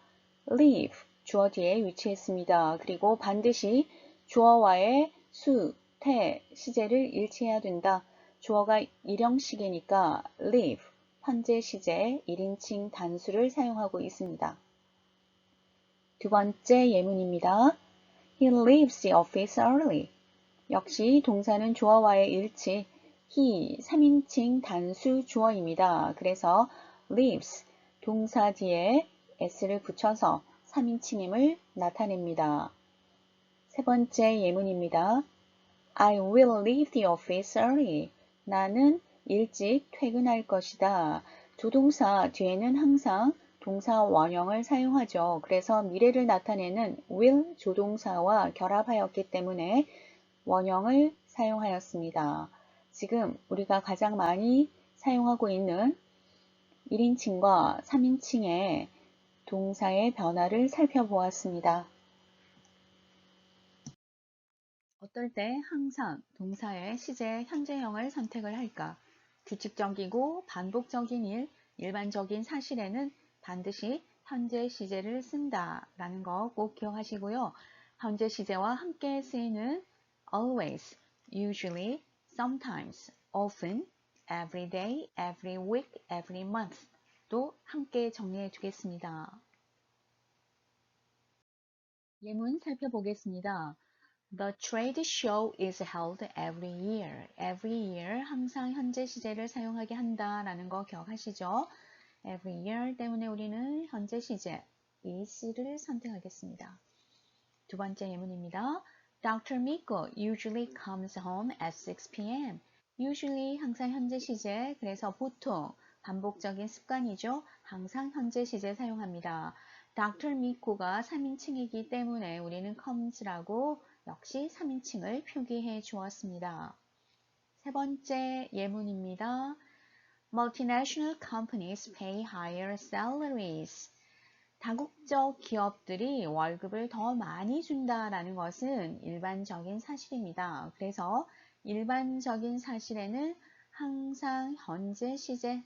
leave, 주어 뒤에 위치했습니다. 그리고 반드시 주어와의 수, 태, 시제를 일치해야 된다. 주어가 일형식이니까 leave, 현재 시제 1인칭 단수를 사용하고 있습니다. 두 번째 예문입니다. He leaves the office early. 역시 동사는 주어와의 일치, he 3인칭 단수 주어입니다. 그래서 leaves 동사 뒤에 s를 붙여서 3인칭임을 나타냅니다. 세 번째 예문입니다. I will leave the office early. 나는 일찍 퇴근할 것이다. 조동사 뒤에는 항상 동사 원형을 사용하죠. 그래서 미래를 나타내는 will 조동사와 결합하였기 때문에 원형을 사용하였습니다. 지금 우리가 가장 많이 사용하고 있는 1인칭과 3인칭의 동사의 변화를 살펴보았습니다. 어떨 때 항상 동사의 시제 현재형을 선택을 할까? 규칙적이고 반복적인 일, 일반적인 사실에는 반드시 현재 시제를 쓴다라는 거 꼭 기억하시고요. 현재 시제와 함께 쓰이는 always, usually, sometimes, often, every day, every week, every month 도 함께 정리해 주겠습니다. 예문 살펴보겠습니다. The trade show is held every year. Every year 항상 현재 시제를 사용하게 한다라는 거 기억하시죠? Every year 때문에 우리는 현재 시제 is를 선택하겠습니다. 두 번째 예문입니다. Dr. Miko usually comes home at 6 p.m. Usually 항상 현재 시제, 그래서 보통 반복적인 습관이죠. 항상 현재 시제 사용합니다. Dr. Miko가 3인칭이기 때문에 우리는 comes라고 역시 3인칭을 표기해 주었습니다. 세 번째 예문입니다. Multinational companies pay higher salaries. 다국적 기업들이 월급을 더 많이 준다라는 것은 일반적인 사실입니다. 그래서 일반적인 사실에는 항상 현재 시제,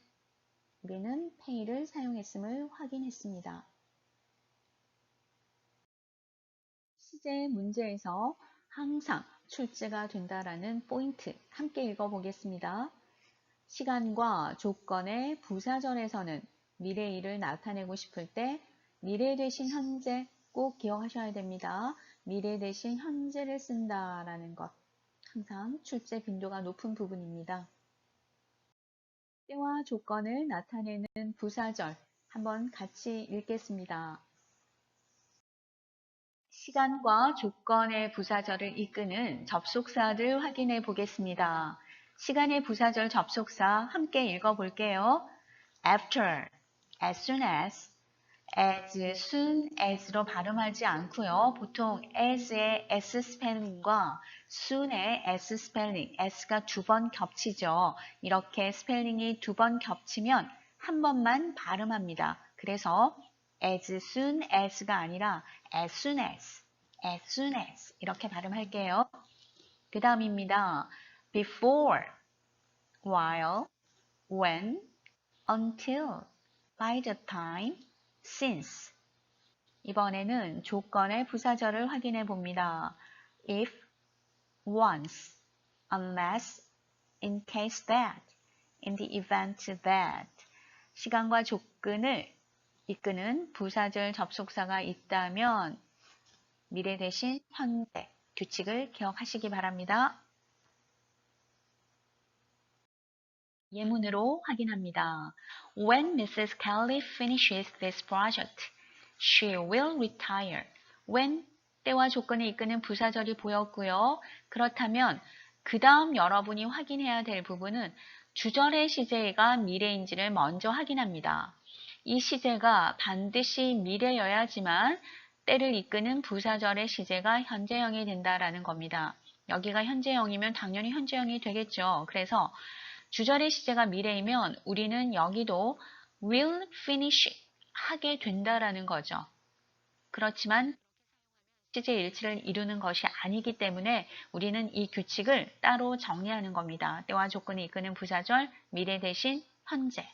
우리는 pay를 사용했음을 확인했습니다. 시제 문제에서 항상 출제가 된다라는 포인트 함께 읽어보겠습니다. 시간과 조건의 부사절에서는 미래 일을 나타내고 싶을 때 미래 대신 현재 꼭 기억하셔야 됩니다. 미래 대신 현재를 쓴다라는 것 항상 출제 빈도가 높은 부분입니다. 때와 조건을 나타내는 부사절 한번 같이 읽겠습니다. 시간과 조건의 부사절을 이끄는 접속사를 확인해 보겠습니다. 시간의 부사절 접속사 함께 읽어볼게요. After, as soon as로 발음하지 않고요. 보통 as의 s 스펠링과 soon의 s 스펠링, s가 두 번 겹치죠. 이렇게 스펠링이 두 번 겹치면 한 번만 발음합니다. 그래서 as soon as가 아니라 as soon as 이렇게 발음할게요. 그 다음입니다. before, while, when, until, by the time, since. 이번에는 조건의 부사절을 확인해 봅니다. if, once, unless, in case that, in the event that. 시간과 조건을 이끄는 부사절 접속사가 있다면 미래 대신 현재 규칙을 기억하시기 바랍니다. 예문으로 확인합니다. When Mrs. Kelly finishes this project, she will retire. When 때와 조건을 이끄는 부사절이 보였고요. 그렇다면 그 다음 여러분이 확인해야 될 부분은 주절의 시제가 미래인지를 먼저 확인합니다. 이 시제가 반드시 미래여야지만 때를 이끄는 부사절의 시제가 현재형이 된다라는 겁니다. 여기가 현재형이면 당연히 현재형이 되겠죠. 그래서 주절의 시제가 미래이면 우리는 여기도 will finish 하게 된다라는 거죠. 그렇지만 시제 일치를 이루는 것이 아니기 때문에 우리는 이 규칙을 따로 정리하는 겁니다. 때와 조건이 이끄는 부사절, 미래 대신 현재.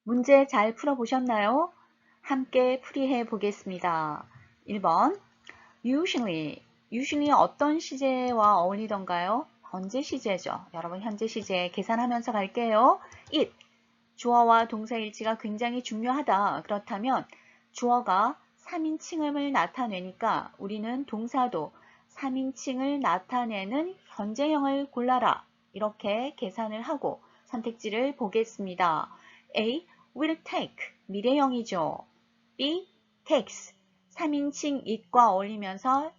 문제 잘 풀어보셨나요? 함께 풀이해 보겠습니다. 1번 usually 어떤 시제와 어울리던가요? 현재 시제죠. 여러분 현재 시제 계산하면서 갈게요. it 주어와 동사 일치가 굉장히 중요하다. 그렇다면 주어가 3인칭을 나타내니까 우리는 동사도 3인칭을 나타내는 현재형을 골라라. 이렇게 계산을 하고 선택지를 보겠습니다. A. will take 미래형이죠. B. takes 3인칭 it과 어울리면서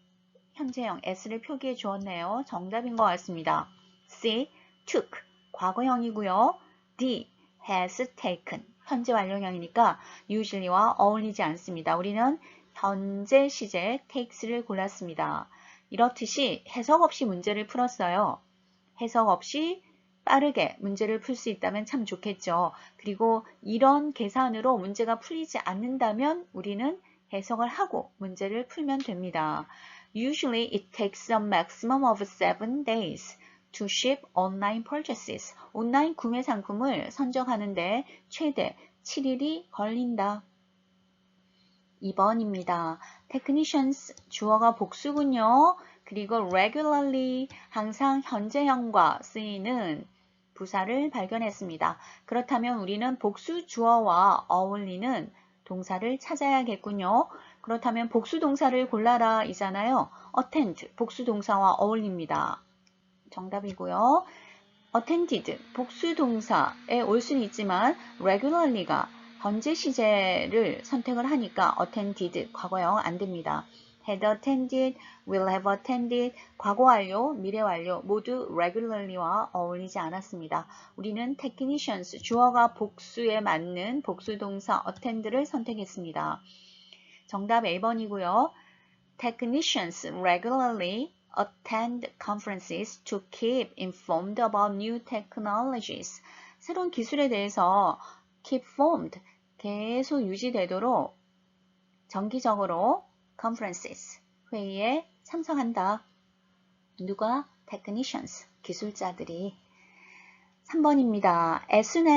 현재형 s를 표기해 주었네요. 정답인 것 같습니다. C. took 과거형이고요. D. has taken 현재 완료형이니까 usually와 어울리지 않습니다. 우리는 현재 시제 takes를 골랐습니다. 이렇듯이 해석 없이 문제를 풀었어요. 해석 없이 빠르게 문제를 풀 수 있다면 참 좋겠죠. 그리고 이런 계산으로 문제가 풀리지 않는다면 우리는 해석을 하고 문제를 풀면 됩니다. Usually it takes a maximum of 7 days to ship online purchases. 온라인 구매 상품을 선적하는데 최대 7일이 걸린다. 2번입니다. technicians 주어가 복수군요. 그리고 regularly 항상 현재형과 쓰이는 부사를 발견했습니다. 그렇다면 우리는 복수 주어와 어울리는 동사를 찾아야겠군요. 그렇다면 복수 동사를 골라라 이잖아요. attend 복수 동사와 어울립니다. 정답이고요. attended 복수 동사에 올 수는 있지만 regularly가 현재 시제를 선택을 하니까 attended 과거형 안 됩니다. had attended, will have attended, 과거 완료, 미래 완료 모두 regularly와 어울리지 않았습니다. 우리는 technicians, 주어가 복수에 맞는 복수 동사 attend를 선택했습니다. 정답 A번이고요. Technicians regularly attend conferences to keep informed about new technologies. 새로운 기술에 대해서 keep informed, 계속 유지되도록 정기적으로 conferences, 회의에 참석한다. 누가? technicians, 기술자들이. 3번입니다. as soon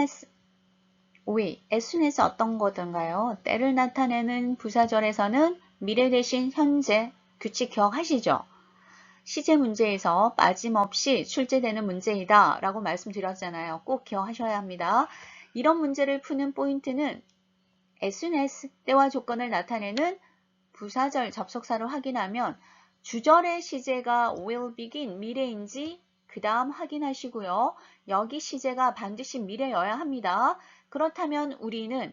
as 어떤 거든가요? 때를 나타내는 부사절에서는 미래 대신 현재, 규칙 기억하시죠? 시제 문제에서 빠짐없이 출제되는 문제이다 라고 말씀드렸잖아요. 꼭 기억하셔야 합니다. 이런 문제를 푸는 포인트는 as soon as 때와 조건을 나타내는 부사절 접속사를 확인하면 주절의 시제가 will begin 미래인지 그 다음 확인하시고요. 여기 시제가 반드시 미래여야 합니다. 그렇다면 우리는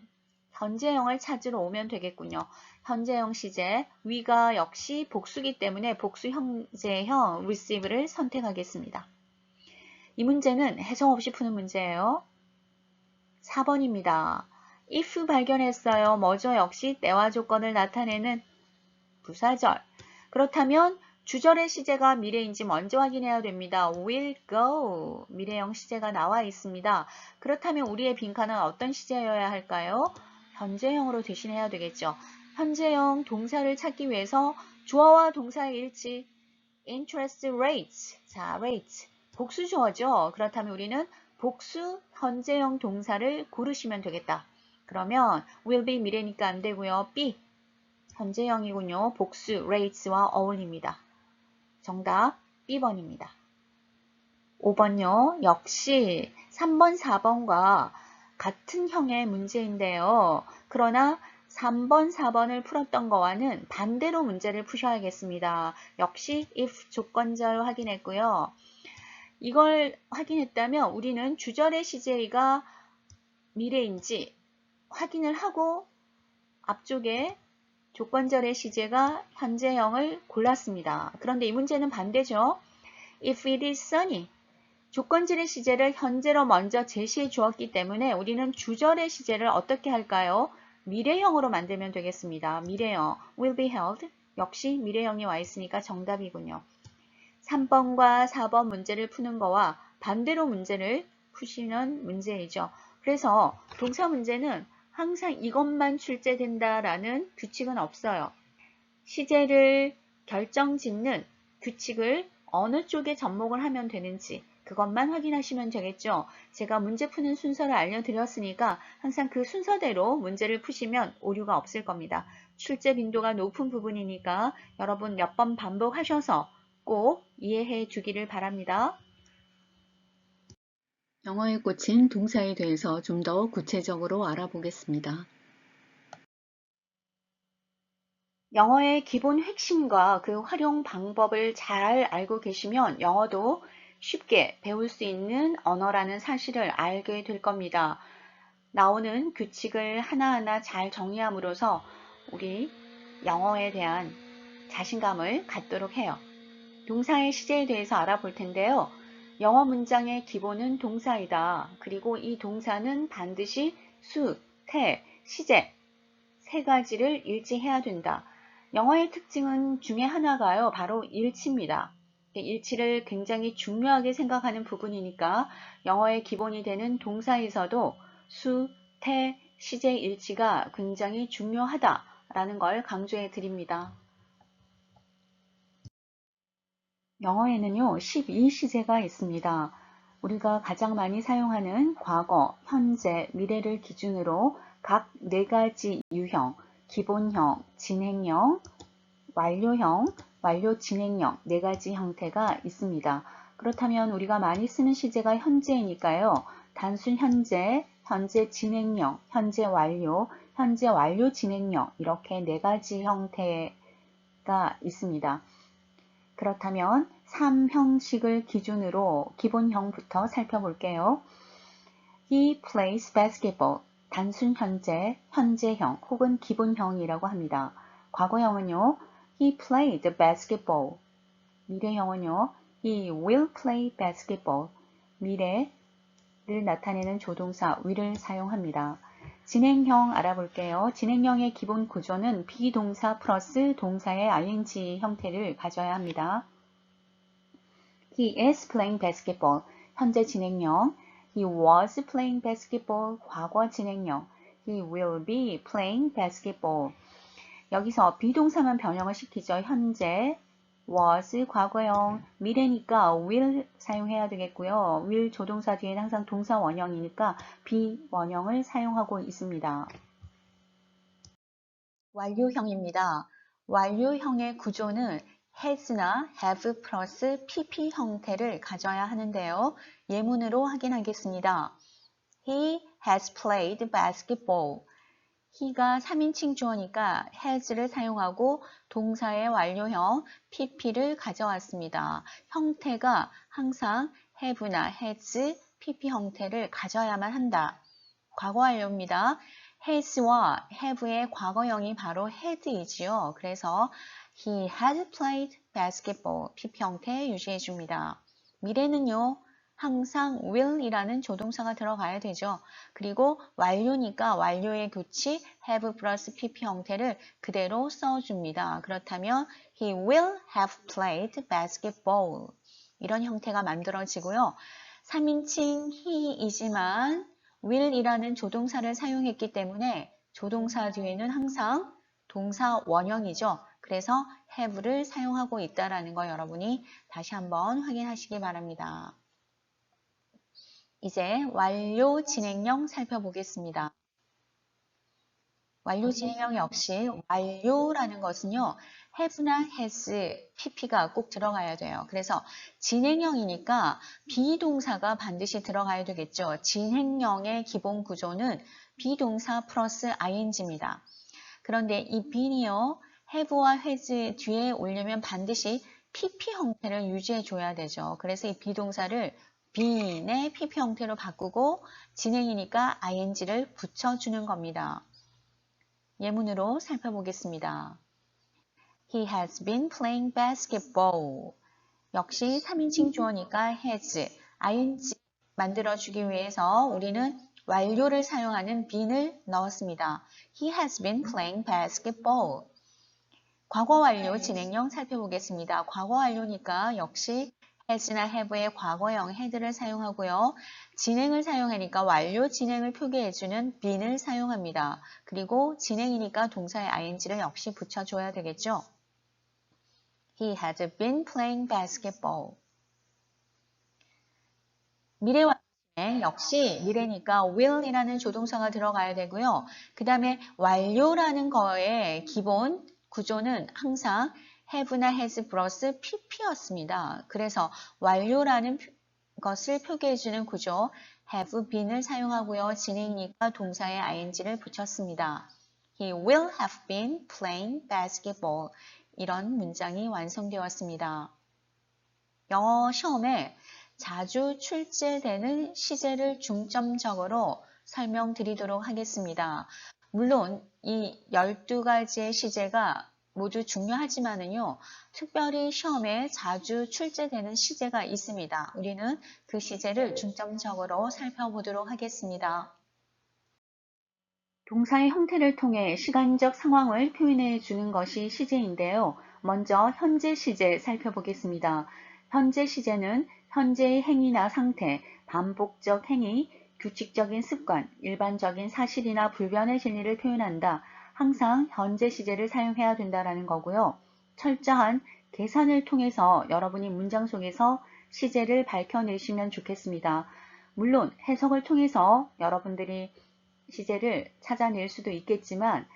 현재형을 찾으러 오면 되겠군요. 현재형 시제, 위가 역시 복수기 때문에 복수 현재형 receive를 선택하겠습니다. 이 문제는 해석 없이 푸는 문제예요. 4번입니다. if 발견했어요. 뭐죠? 역시 때와 조건을 나타내는 부사절. 그렇다면 주절의 시제가 미래인지 먼저 확인해야 됩니다. will go 미래형 시제가 나와 있습니다. 그렇다면 우리의 빈칸은 어떤 시제여야 할까요? 현재형으로 대신해야 되겠죠. 현재형 동사를 찾기 위해서 주어와 동사의 일치 interest rates. 자, rates. 복수 주어죠. 그렇다면 우리는 복수 현재형 동사를 고르시면 되겠다. 그러면 will be 미래니까 안 되고요. be 현재형이군요. 복수 rates와 어울립니다. 정답 B번입니다. 5번요. 역시 3번, 4번과 같은 형의 문제인데요. 그러나 3번, 4번을 풀었던 거와는 반대로 문제를 푸셔야겠습니다. 역시 if 조건절 확인했고요. 이걸 확인했다면 우리는 주절의 시제가 미래인지 확인을 하고 앞쪽에 조건절의 시제가 현재형을 골랐습니다. 그런데 이 문제는 반대죠. If it is sunny. 조건절의 시제를 현재로 먼저 제시해 주었기 때문에 우리는 주절의 시제를 어떻게 할까요? 미래형으로 만들면 되겠습니다. 미래형 will be held. 역시 미래형이 와 있으니까 정답이군요. 3번과 4번 문제를 푸는 거와 반대로 문제를 푸시는 문제이죠. 그래서 동사 문제는 항상 이것만 출제된다라는 규칙은 없어요. 시제를 결정짓는 규칙을 어느 쪽에 접목을 하면 되는지 그것만 확인하시면 되겠죠. 제가 문제 푸는 순서를 알려드렸으니까 항상 그 순서대로 문제를 푸시면 오류가 없을 겁니다. 출제 빈도가 높은 부분이니까 여러분 몇 번 반복하셔서 꼭 이해해 주기를 바랍니다. 영어에 꽂힌 동사에 대해서 좀 더 구체적으로 알아보겠습니다. 영어의 기본 핵심과 그 활용 방법을 잘 알고 계시면 영어도 쉽게 배울 수 있는 언어라는 사실을 알게 될 겁니다. 나오는 규칙을 하나하나 잘 정리함으로써 우리 영어에 대한 자신감을 갖도록 해요. 동사의 시제에 대해서 알아볼 텐데요. 영어 문장의 기본은 동사이다. 그리고 이 동사는 반드시 수, 태, 시제 세 가지를 일치해야 된다. 영어의 특징은 중에 하나가요. 바로 일치입니다. 일치를 굉장히 중요하게 생각하는 부분이니까 영어의 기본이 되는 동사에서도 수, 태, 시제 일치가 굉장히 중요하다라는 걸 강조해 드립니다. 영어에는요, 12시제가 있습니다. 우리가 가장 많이 사용하는 과거, 현재, 미래를 기준으로 각 4가지 유형, 기본형, 진행형, 완료형, 완료 진행형 4가지 형태가 있습니다. 그렇다면 우리가 많이 쓰는 시제가 현재이니까요. 단순 현재, 현재 진행형, 현재 완료, 현재 완료 진행형 이렇게 4가지 형태가 있습니다. 그렇다면 3형식을 기준으로 기본형부터 살펴볼게요. He plays basketball. 단순 현재, 현재형 혹은 기본형이라고 합니다. 과거형은요. He played basketball. 미래형은요. He will play basketball. 미래를 나타내는 조동사 will을 사용합니다. 진행형 알아볼게요. 진행형의 기본 구조는 비동사 플러스 동사의 ing 형태를 가져야 합니다. He is playing basketball. 현재 진행형. He was playing basketball. 과거 진행형. He will be playing basketball. 여기서 비동사만 변형을 시키죠. 현재, was, 과거형, 미래니까 will 사용해야 되겠고요. will 조동사 뒤에는 항상 동사 원형이니까 be 원형을 사용하고 있습니다. 완료형입니다. 완료형의 구조는 has나 have 플러스 pp 형태를 가져야 하는데요. 예문으로 확인하겠습니다. He has played basketball. he가 3인칭 주어니까 has를 사용하고 동사의 완료형 pp를 가져왔습니다. 형태가 항상 have나 has, pp 형태를 가져야만 한다. 과거 완료입니다. has와 have의 과거형이 바로 had이지요. 그래서 he has played basketball, pp 형태 유지해줍니다. 미래는요. 항상 will이라는 조동사가 들어가야 되죠. 그리고 완료니까 완료의 규칙 have 플러스 pp 형태를 그대로 써줍니다. 그렇다면 he will have played basketball 이런 형태가 만들어지고요. 3인칭 he이지만 will이라는 조동사를 사용했기 때문에 조동사 뒤에는 항상 동사 원형이죠. 그래서 have를 사용하고 있다는 거 여러분이 다시 한번 확인하시기 바랍니다. 이제 완료 진행형 살펴보겠습니다. 완료 진행형 역시 완료라는 것은요. have나 has, pp가 꼭 들어가야 돼요. 그래서 진행형이니까 비동사가 반드시 들어가야 되겠죠. 진행형의 기본 구조는 비동사 플러스 ing입니다. 그런데 이 be는요. have와 has 뒤에 올리면 반드시 pp 형태를 유지해 줘야 되죠. 그래서 이 비동사를 be인의 pp 형태로 바꾸고 진행이니까 ing를 붙여주는 겁니다. 예문으로 살펴보겠습니다. He has been playing basketball. 역시 3인칭 주어니까 has, ing 만들어주기 위해서 우리는 완료를 사용하는 bean을 넣었습니다. He has been playing basketball. 과거 완료 진행형 살펴보겠습니다. 과거 완료니까 역시 has나 have의 과거형 had를 사용하고요. 진행을 사용하니까 완료 진행을 표기해주는 bean을 사용합니다. 그리고 진행이니까 동사의 ing를 역시 붙여줘야 되겠죠. He had been playing basketball. 미래완료 진행 역시 미래니까 will이라는 조동사가 들어가야 되고요. 그 다음에 완료라는 거의 기본 구조는 항상 have나 has 플러스 pp였습니다. 그래서 완료라는 것을 표기해주는 구조 have been을 사용하고요. 진행이니까 동사의 ing를 붙였습니다. He will have been playing basketball. 이런 문장이 완성되었습니다. 영어 시험에 자주 출제되는 시제를 중점적으로 설명드리도록 하겠습니다. 물론 이 12가지의 시제가 모두 중요하지만은요, 특별히 시험에 자주 출제되는 시제가 있습니다. 우리는 그 시제를 중점적으로 살펴보도록 하겠습니다. 동사의 형태를 통해 시간적 상황을 표현해 주는 것이 시제인데요. 먼저 현재 시제 살펴보겠습니다. 현재 시제는 현재의 행위나 상태, 반복적 행위, 규칙적인 습관, 일반적인 사실이나 불변의 진리를 표현한다. 항상 현재 시제를 사용해야 된다는 거고요. 철저한 계산을 통해서 여러분이 문장 속에서 시제를 밝혀내시면 좋겠습니다. 물론 해석을 통해서 여러분들이 시제를 찾아낼 수도 있겠지만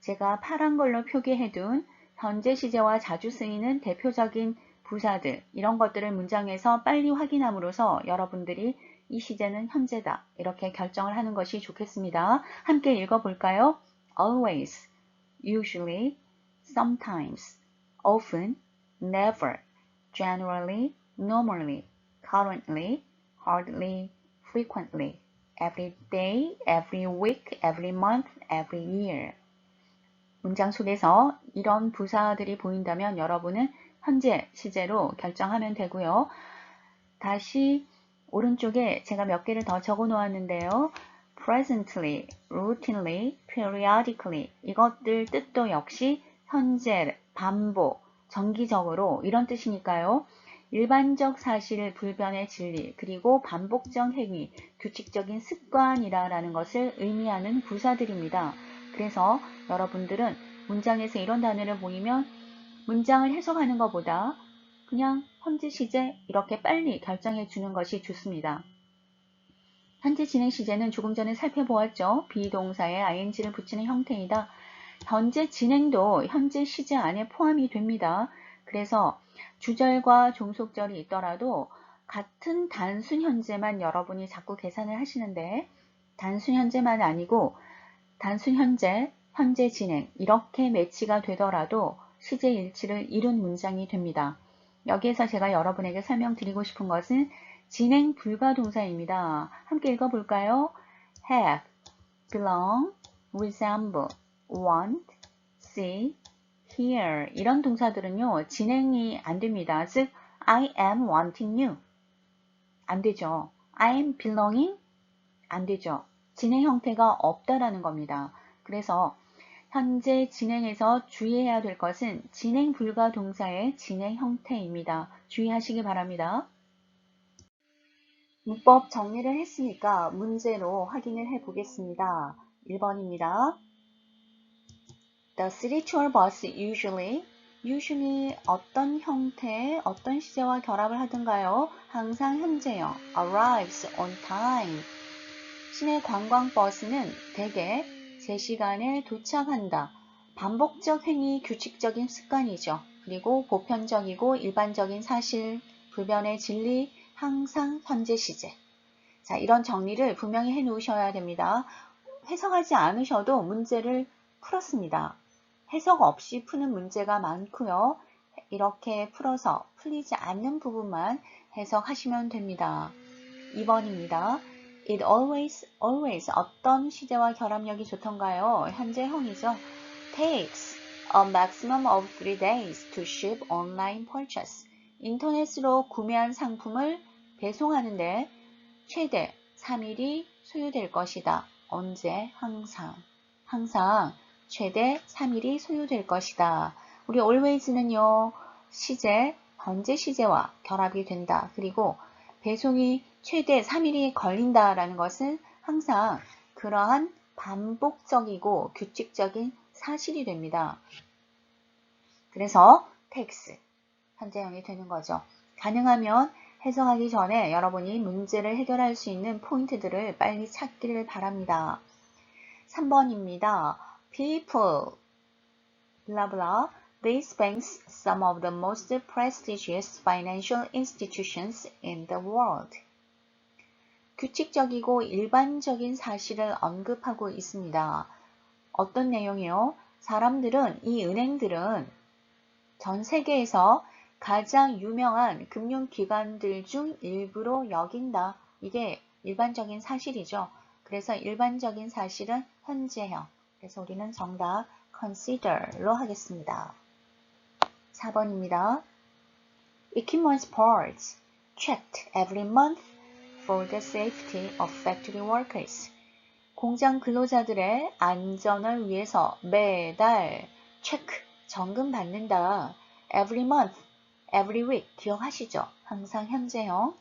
제가 파란 걸로 표기해둔 현재 시제와 자주 쓰이는 대표적인 부사들 이런 것들을 문장에서 빨리 확인함으로써 여러분들이 이 시제는 현재다 이렇게 결정을 하는 것이 좋겠습니다. 함께 읽어볼까요? Always, usually, sometimes, often, never, generally, normally, currently, hardly, frequently. Every day, every week, every month, every year. 문장 속에서 이런 부사들이 보인다면 여러분은 현재 시제로 결정하면 되고요. 다시 오른쪽에 제가 몇 개를 더 적어 놓았는데요. presently, routinely, periodically 이것들 뜻도 역시 현재, 반복, 정기적으로 이런 뜻이니까요. 일반적 사실, 불변의 진리, 그리고 반복적 행위, 규칙적인 습관이라는 것을 의미하는 부사들입니다. 그래서 여러분들은 문장에서 이런 단어를 보이면 문장을 해석하는 것보다 그냥 현재 시제 이렇게 빨리 결정해 주는 것이 좋습니다. 현재 진행 시제는 조금 전에 살펴보았죠. 비동사에 ing를 붙이는 형태이다. 현재 진행도 현재 시제 안에 포함이 됩니다. 그래서 주절과 종속절이 있더라도 같은 단순 현재만 여러분이 자꾸 계산을 하시는데 단순 현재만 아니고 단순 현재, 현재 진행 이렇게 매치가 되더라도 시제 일치를 이룬 문장이 됩니다. 여기에서 제가 여러분에게 설명드리고 싶은 것은 진행 불가 동사입니다. 함께 읽어볼까요? have, belong, resemble, want, see, hear 이런 동사들은요. 진행이 안 됩니다. 즉 I am wanting you 안 되죠. I am belonging 안 되죠. 진행 형태가 없다라는 겁니다. 그래서 현재 진행에서 주의해야 될 것은 진행 불가 동사의 진행 형태입니다. 주의하시기 바랍니다. 문법 정리를 했으니까 문제로 확인을 해 보겠습니다. 1번입니다. The city tour bus usually 어떤 형태, 어떤 시제와 결합을 하던가요? 항상 현재형 arrives on time. 시내 관광버스는 대개 제 시간에 도착한다. 반복적 행위, 규칙적인 습관이죠. 그리고 보편적이고 일반적인 사실, 불변의 진리, 항상 현재 시제. 자, 이런 정리를 분명히 해 놓으셔야 됩니다. 해석하지 않으셔도 문제를 풀었습니다. 해석 없이 푸는 문제가 많고요. 이렇게 풀어서 풀리지 않는 부분만 해석하시면 됩니다. 2번입니다. It always 어떤 시제와 결합력이 좋던가요? 현재형이죠. Takes a maximum of 3 days to ship online purchase. 인터넷으로 구매한 상품을 배송하는데 최대 3일이 소요될 것이다. 언제? 항상 최대 3일이 소요될 것이다. 우리 always는요. 시제, 현재 시제와 결합이 된다. 그리고 배송이 최대 3일이 걸린다라는 것은 항상 그러한 반복적이고 규칙적인 사실이 됩니다. 그래서 takes, 현재형이 되는 거죠. 가능하면 해석하기 전에 여러분이 문제를 해결할 수 있는 포인트들을 빨리 찾기를 바랍니다. 3번입니다. People, blah blah. These banks, some of the most prestigious financial institutions in the world. 규칙적이고 일반적인 사실을 언급하고 있습니다. 어떤 내용이요? 사람들은, 이 은행들은 전 세계에서 가장 유명한 금융기관들 중 일부로 여긴다. 이게 일반적인 사실이죠. 그래서 일반적인 사실은 현재형. 그래서 우리는 정답 consider로 하겠습니다. 4번입니다. Equipment parts checked every month for the safety of factory workers. 공장 근로자들의 안전을 위해서 매달 체크, 점검받는다. Every month, every week 기억하시죠? 항상 현재형.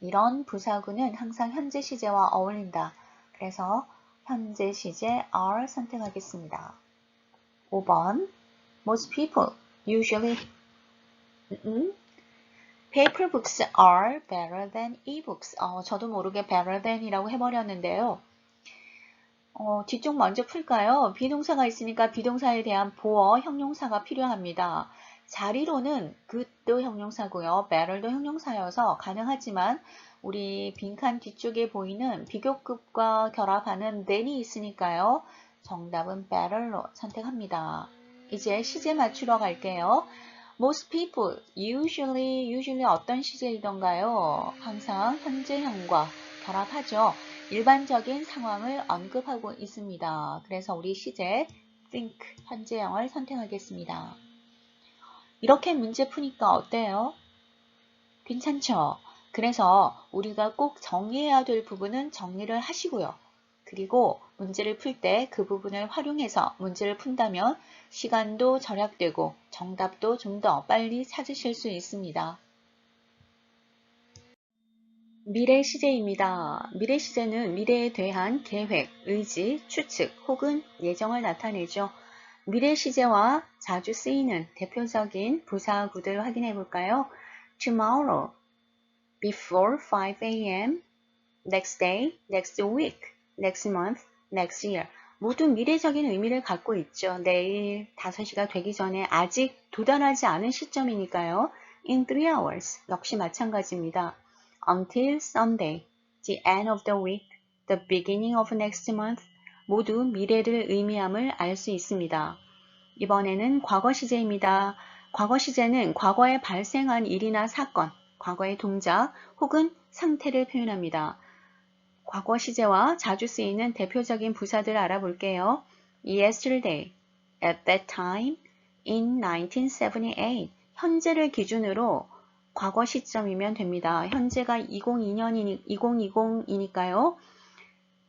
이런 부사구는 항상 현재 시제와 어울린다. 그래서 현재 시제 are 선택하겠습니다. 5번 Most people usually paper books are better than e-books. 저도 모르게 better than이라고 해버렸는데요. 뒤쪽 먼저 풀까요? 비동사가 있으니까 비동사에 대한 보어 형용사가 필요합니다. 자리로는 good도 형용사고요. better도 형용사여서 가능하지만 우리 빈칸 뒤쪽에 보이는 비교급과 결합하는 than이 있으니까요. 정답은 better로 선택합니다. 이제 시제 맞추러 갈게요. Most people usually 어떤 시제이던가요? 항상 현재형과 결합하죠. 일반적인 상황을 언급하고 있습니다. 그래서 우리 시제 think 현재형을 선택하겠습니다. 이렇게 문제 푸니까 어때요? 괜찮죠? 그래서 우리가 꼭 정리해야 될 부분은 정리를 하시고요. 그리고 문제를 풀 때 그 부분을 활용해서 문제를 푼다면 시간도 절약되고 정답도 좀 더 빨리 찾으실 수 있습니다. 미래 시제입니다. 미래 시제는 미래에 대한 계획, 의지, 추측 혹은 예정을 나타내죠. 미래 시제와 자주 쓰이는 대표적인 부사구들 확인해 볼까요? Tomorrow, before 5 a.m., next day, next week, next month, next year. 모두 미래적인 의미를 갖고 있죠. 내일 5시가 되기 전에 아직 도달하지 않은 시점이니까요. In 3 hours 역시 마찬가지입니다. Until Sunday, the end of the week, the beginning of next month 모두 미래를 의미함을 알 수 있습니다. 이번에는 과거 시제입니다. 과거 시제는 과거에 발생한 일이나 사건, 과거의 동작 혹은 상태를 표현합니다. 과거 시제와 자주 쓰이는 대표적인 부사들 알아볼게요. Yesterday, at that time, in 1978. 현재를 기준으로 과거 시점이면 됩니다. 현재가 2020이니까요.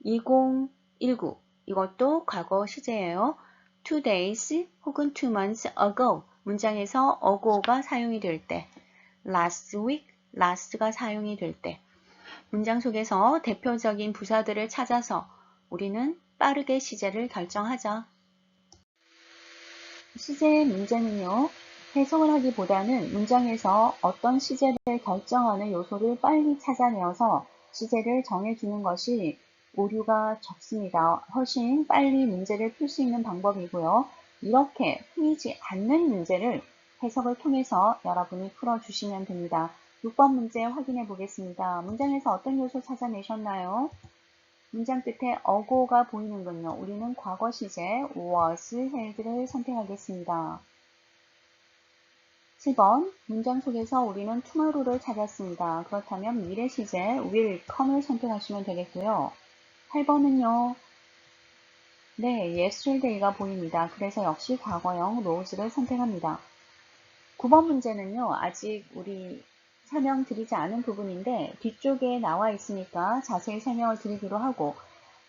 2019 이것도 과거 시제예요. 2 days 혹은 2 months ago 문장에서 ago가 사용이 될 때, last week, last가 사용이 될 때 문장 속에서 대표적인 부사들을 찾아서 우리는 빠르게 시제를 결정하자. 시제의 문제는요, 해석을 하기보다는 문장에서 어떤 시제를 결정하는 요소를 빨리 찾아내어서 시제를 정해주는 것이 오류가 적습니다. 훨씬 빨리 문제를 풀 수 있는 방법이고요. 이렇게 풀리지 않는 문제를 해석을 통해서 여러분이 풀어주시면 됩니다. 6번 문제 확인해 보겠습니다. 문장에서 어떤 요소 찾아내셨나요? 문장 끝에 어고가 보이는군요. 우리는 과거 시제 was held를 선택하겠습니다. 7번 문장 속에서 우리는 tomorrow를 찾았습니다. 그렇다면 미래 시제 will come을 선택하시면 되겠고요. 8번은요. 네, yesterday가 보입니다. 그래서 역시 과거형 rose를 선택합니다. 9번 문제는요. 아직 우리 설명드리지 않은 부분인데 뒤쪽에 나와 있으니까 자세히 설명을 드리기로 하고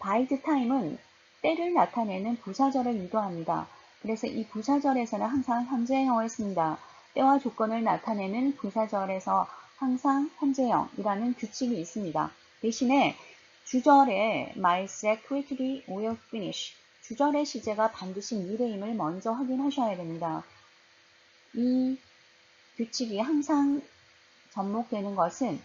by the time은 때를 나타내는 부사절을 유도합니다. 그래서 이 부사절에서는 항상 현재형을 씁니다. 때와 조건을 나타내는 부사절에서 항상 현재형이라는 규칙이 있습니다. 대신에 주절에 my secretary will finish 주절의 시제가 반드시 미래임을 먼저 확인하셔야 됩니다. 이 규칙이 항상 접목되는 것은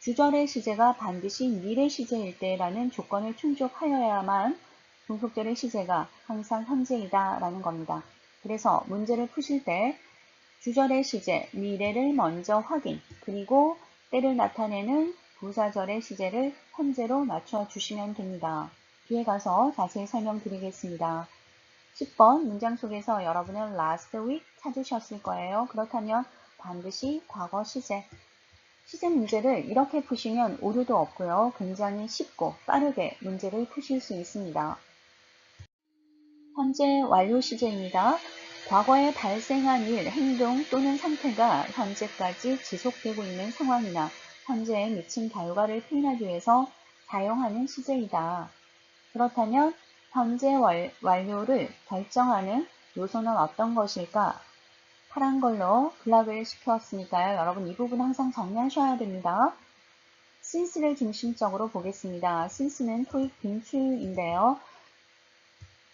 주절의 시제가 반드시 미래 시제일 때라는 조건을 충족하여야만 종속절의 시제가 항상 현재이다 라는 겁니다. 그래서 문제를 푸실 때 주절의 시제, 미래를 먼저 확인, 그리고 때를 나타내는 부사절의 시제를 현재로 맞춰주시면 됩니다. 뒤에 가서 자세히 설명드리겠습니다. 10번 문장 속에서 여러분은 last week 찾으셨을 거예요. 그렇다면 반드시 과거 시제. 시제 문제를 이렇게 푸시면 오류도 없고요. 굉장히 쉽고 빠르게 문제를 푸실 수 있습니다. 현재 완료 시제입니다. 과거에 발생한 일, 행동 또는 상태가 현재까지 지속되고 있는 상황이나 현재에 미친 결과를 표현하기 위해서 사용하는 시제이다. 그렇다면 현재 완료를 결정하는 요소는 어떤 것일까? 파란 걸로 블락을 시켰으니까요. 여러분 이 부분 항상 정리하셔야 됩니다. since를 중심적으로 보겠습니다. since는 토익 빈출인데요.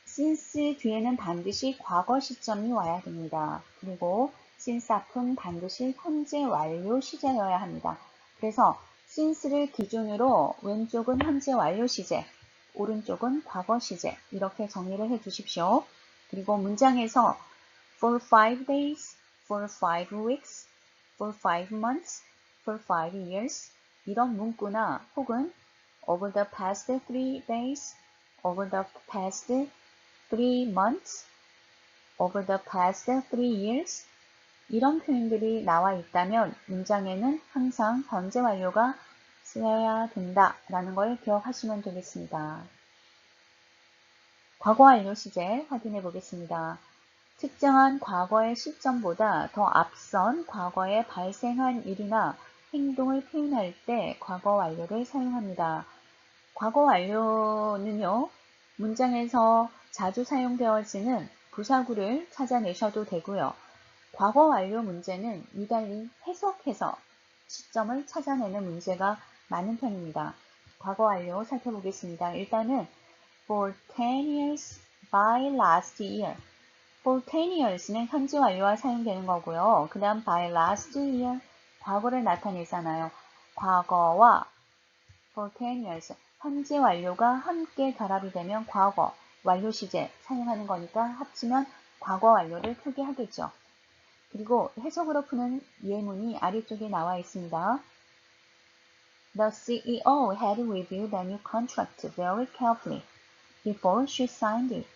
since 뒤에는 반드시 과거 시점이 와야 됩니다. 그리고 since 앞은 반드시 현재 완료 시제여야 합니다. 그래서 since를 기준으로 왼쪽은 현재 완료 시제, 오른쪽은 과거 시제 이렇게 정리를 해 주십시오. 그리고 문장에서 for 5 days, for 5 weeks, for 5 months, for 5 years 이런 문구나 혹은 over the past 3 days, over the past 3 months, over the past 3 years 이런 표현들이 나와 있다면 문장에는 항상 현재 완료가 쓰여야 된다라는 걸 기억하시면 되겠습니다. 과거 완료 시제 확인해 보겠습니다. 특정한 과거의 시점보다 더 앞선 과거에 발생한 일이나 행동을 표현할 때 과거 완료를 사용합니다. 과거 완료는요, 문장에서 자주 사용되어지는 부사구를 찾아내셔도 되고요. 과거 완료 문제는 유달리 해석해서 시점을 찾아내는 문제가 많은 편입니다. 과거 완료 살펴보겠습니다. 일단은 for 10 years by last year. for 10 years는 현재 완료와 사용되는 거고요. 그 다음 by last year, 과거를 나타내잖아요. 과거와 for 10 years, 현재 완료가 함께 결합이 되면 과거, 완료 시제 사용하는 거니까 합치면 과거 완료를 풀게 하겠죠. 그리고 해석으로 푸는 예문이 아래쪽에 나와 있습니다. The CEO had reviewed the new contract very carefully before she signed it.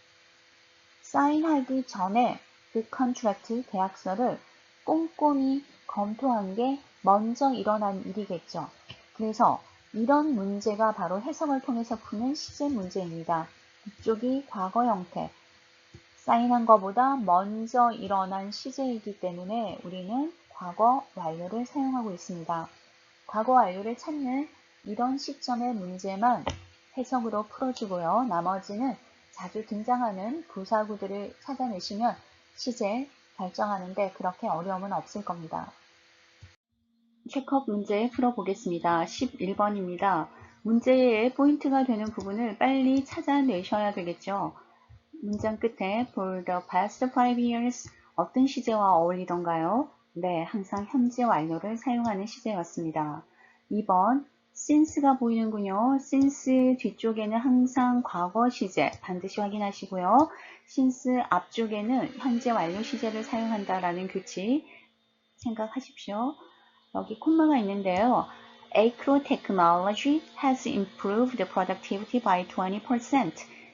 사인하기 전에 그 컨트랙트 계약서를 꼼꼼히 검토한 게 먼저 일어난 일이겠죠. 그래서 이런 문제가 바로 해석을 통해서 푸는 시제 문제입니다. 이쪽이 과거 형태, 사인한 것보다 먼저 일어난 시제이기 때문에 우리는 과거 완료를 사용하고 있습니다. 과거 완료를 찾는 이런 시점의 문제만 해석으로 풀어주고요. 나머지는 자주 등장하는 부사구들을 찾아내시면 시제 결정하는데 그렇게 어려움은 없을 겁니다. 체크업 문제 풀어보겠습니다. 11번입니다. 문제의 포인트가 되는 부분을 빨리 찾아내셔야 되겠죠. 문장 끝에 for the past 5 years 어떤 시제와 어울리던가요? 네, 항상 현재 완료를 사용하는 시제였습니다. 2번 since가 보이는군요. since 뒤쪽에는 항상 과거 시제 반드시 확인하시고요. since 앞쪽에는 현재 완료 시제를 사용한다라는 규칙 생각하십시오. 여기 콤마가 있는데요. Acro technology has improved productivity by 20%.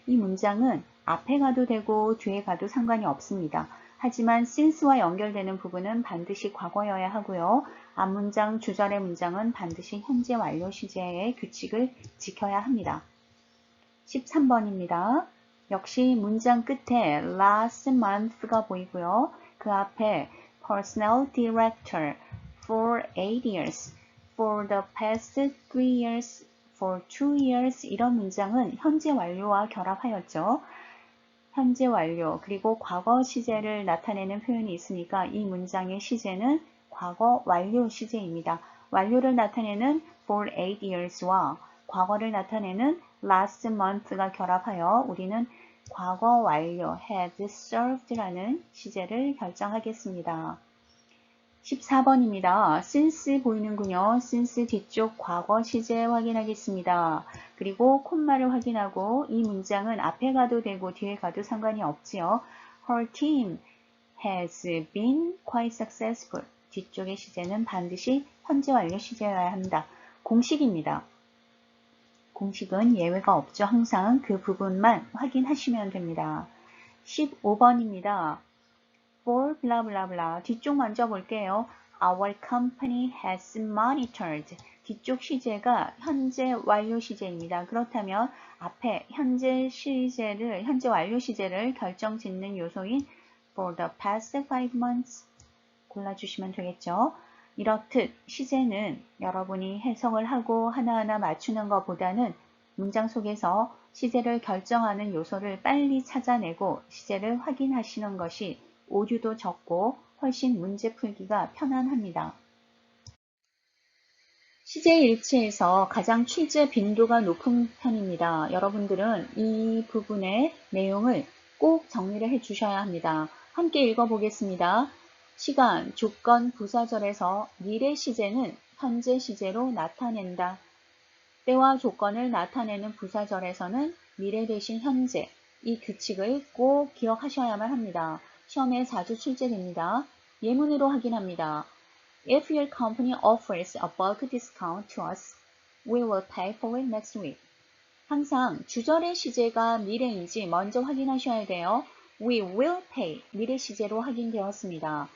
이 문장은 앞에 가도 되고 뒤에 가도 상관이 없습니다. 하지만 since와 연결되는 부분은 반드시 과거여야 하고요. 앞문장, 주절의 문장은 반드시 현재 완료 시제의 규칙을 지켜야 합니다. 13번입니다. 역시 문장 끝에 last month가 보이고요. 그 앞에 personnel director for 8 years, for the past 3 years, for 2 years 이런 문장은 현재 완료와 결합하였죠. 현재 완료 그리고 과거 시제를 나타내는 표현이 있으니까 이 문장의 시제는 과거 완료 시제입니다. 완료를 나타내는 for 8 years와 과거를 나타내는 last month가 결합하여 우리는 과거 완료 had served라는 시제를 결정하겠습니다. 14번입니다. since 보이는군요. since 뒤쪽 과거 시제 확인하겠습니다. 그리고 콤마를 확인하고 이 문장은 앞에 가도 되고 뒤에 가도 상관이 없지요. Her team has been quite successful. 뒤쪽의 시제는 반드시 현재 완료 시제여야 합니다. 공식입니다. 공식은 예외가 없죠. 항상 그 부분만 확인하시면 됩니다. 15번입니다. for 블라블라블라 뒤쪽 먼저 볼게요. Our company has monitored. 뒤쪽 시제가 현재 완료 시제입니다. 그렇다면 앞에 현재 완료 시제를 결정짓는 요소인 for the past 5 months 골라주시면 되겠죠. 이렇듯 시제는 여러분이 해석을 하고 하나하나 맞추는 것보다는 문장 속에서 시제를 결정하는 요소를 빨리 찾아내고 시제를 확인하시는 것이 오류도 적고 훨씬 문제 풀기가 편안합니다. 시제 일치에서 가장 출제 빈도가 높은 편입니다. 여러분들은 이 부분의 내용을 꼭 정리를 해 주셔야 합니다. 함께 읽어보겠습니다. 시간, 조건, 부사절에서 미래 시제는 현재 시제로 나타낸다. 때와 조건을 나타내는 부사절에서는 미래 대신 현재, 이 규칙을 꼭 기억하셔야만 합니다. 시험에 자주 출제됩니다. 예문으로 확인합니다. If your company offers a bulk discount to us, we will pay for it next week. 항상 주절의 시제가 미래인지 먼저 확인하셔야 돼요. We will pay, 미래 시제로 확인되었습니다.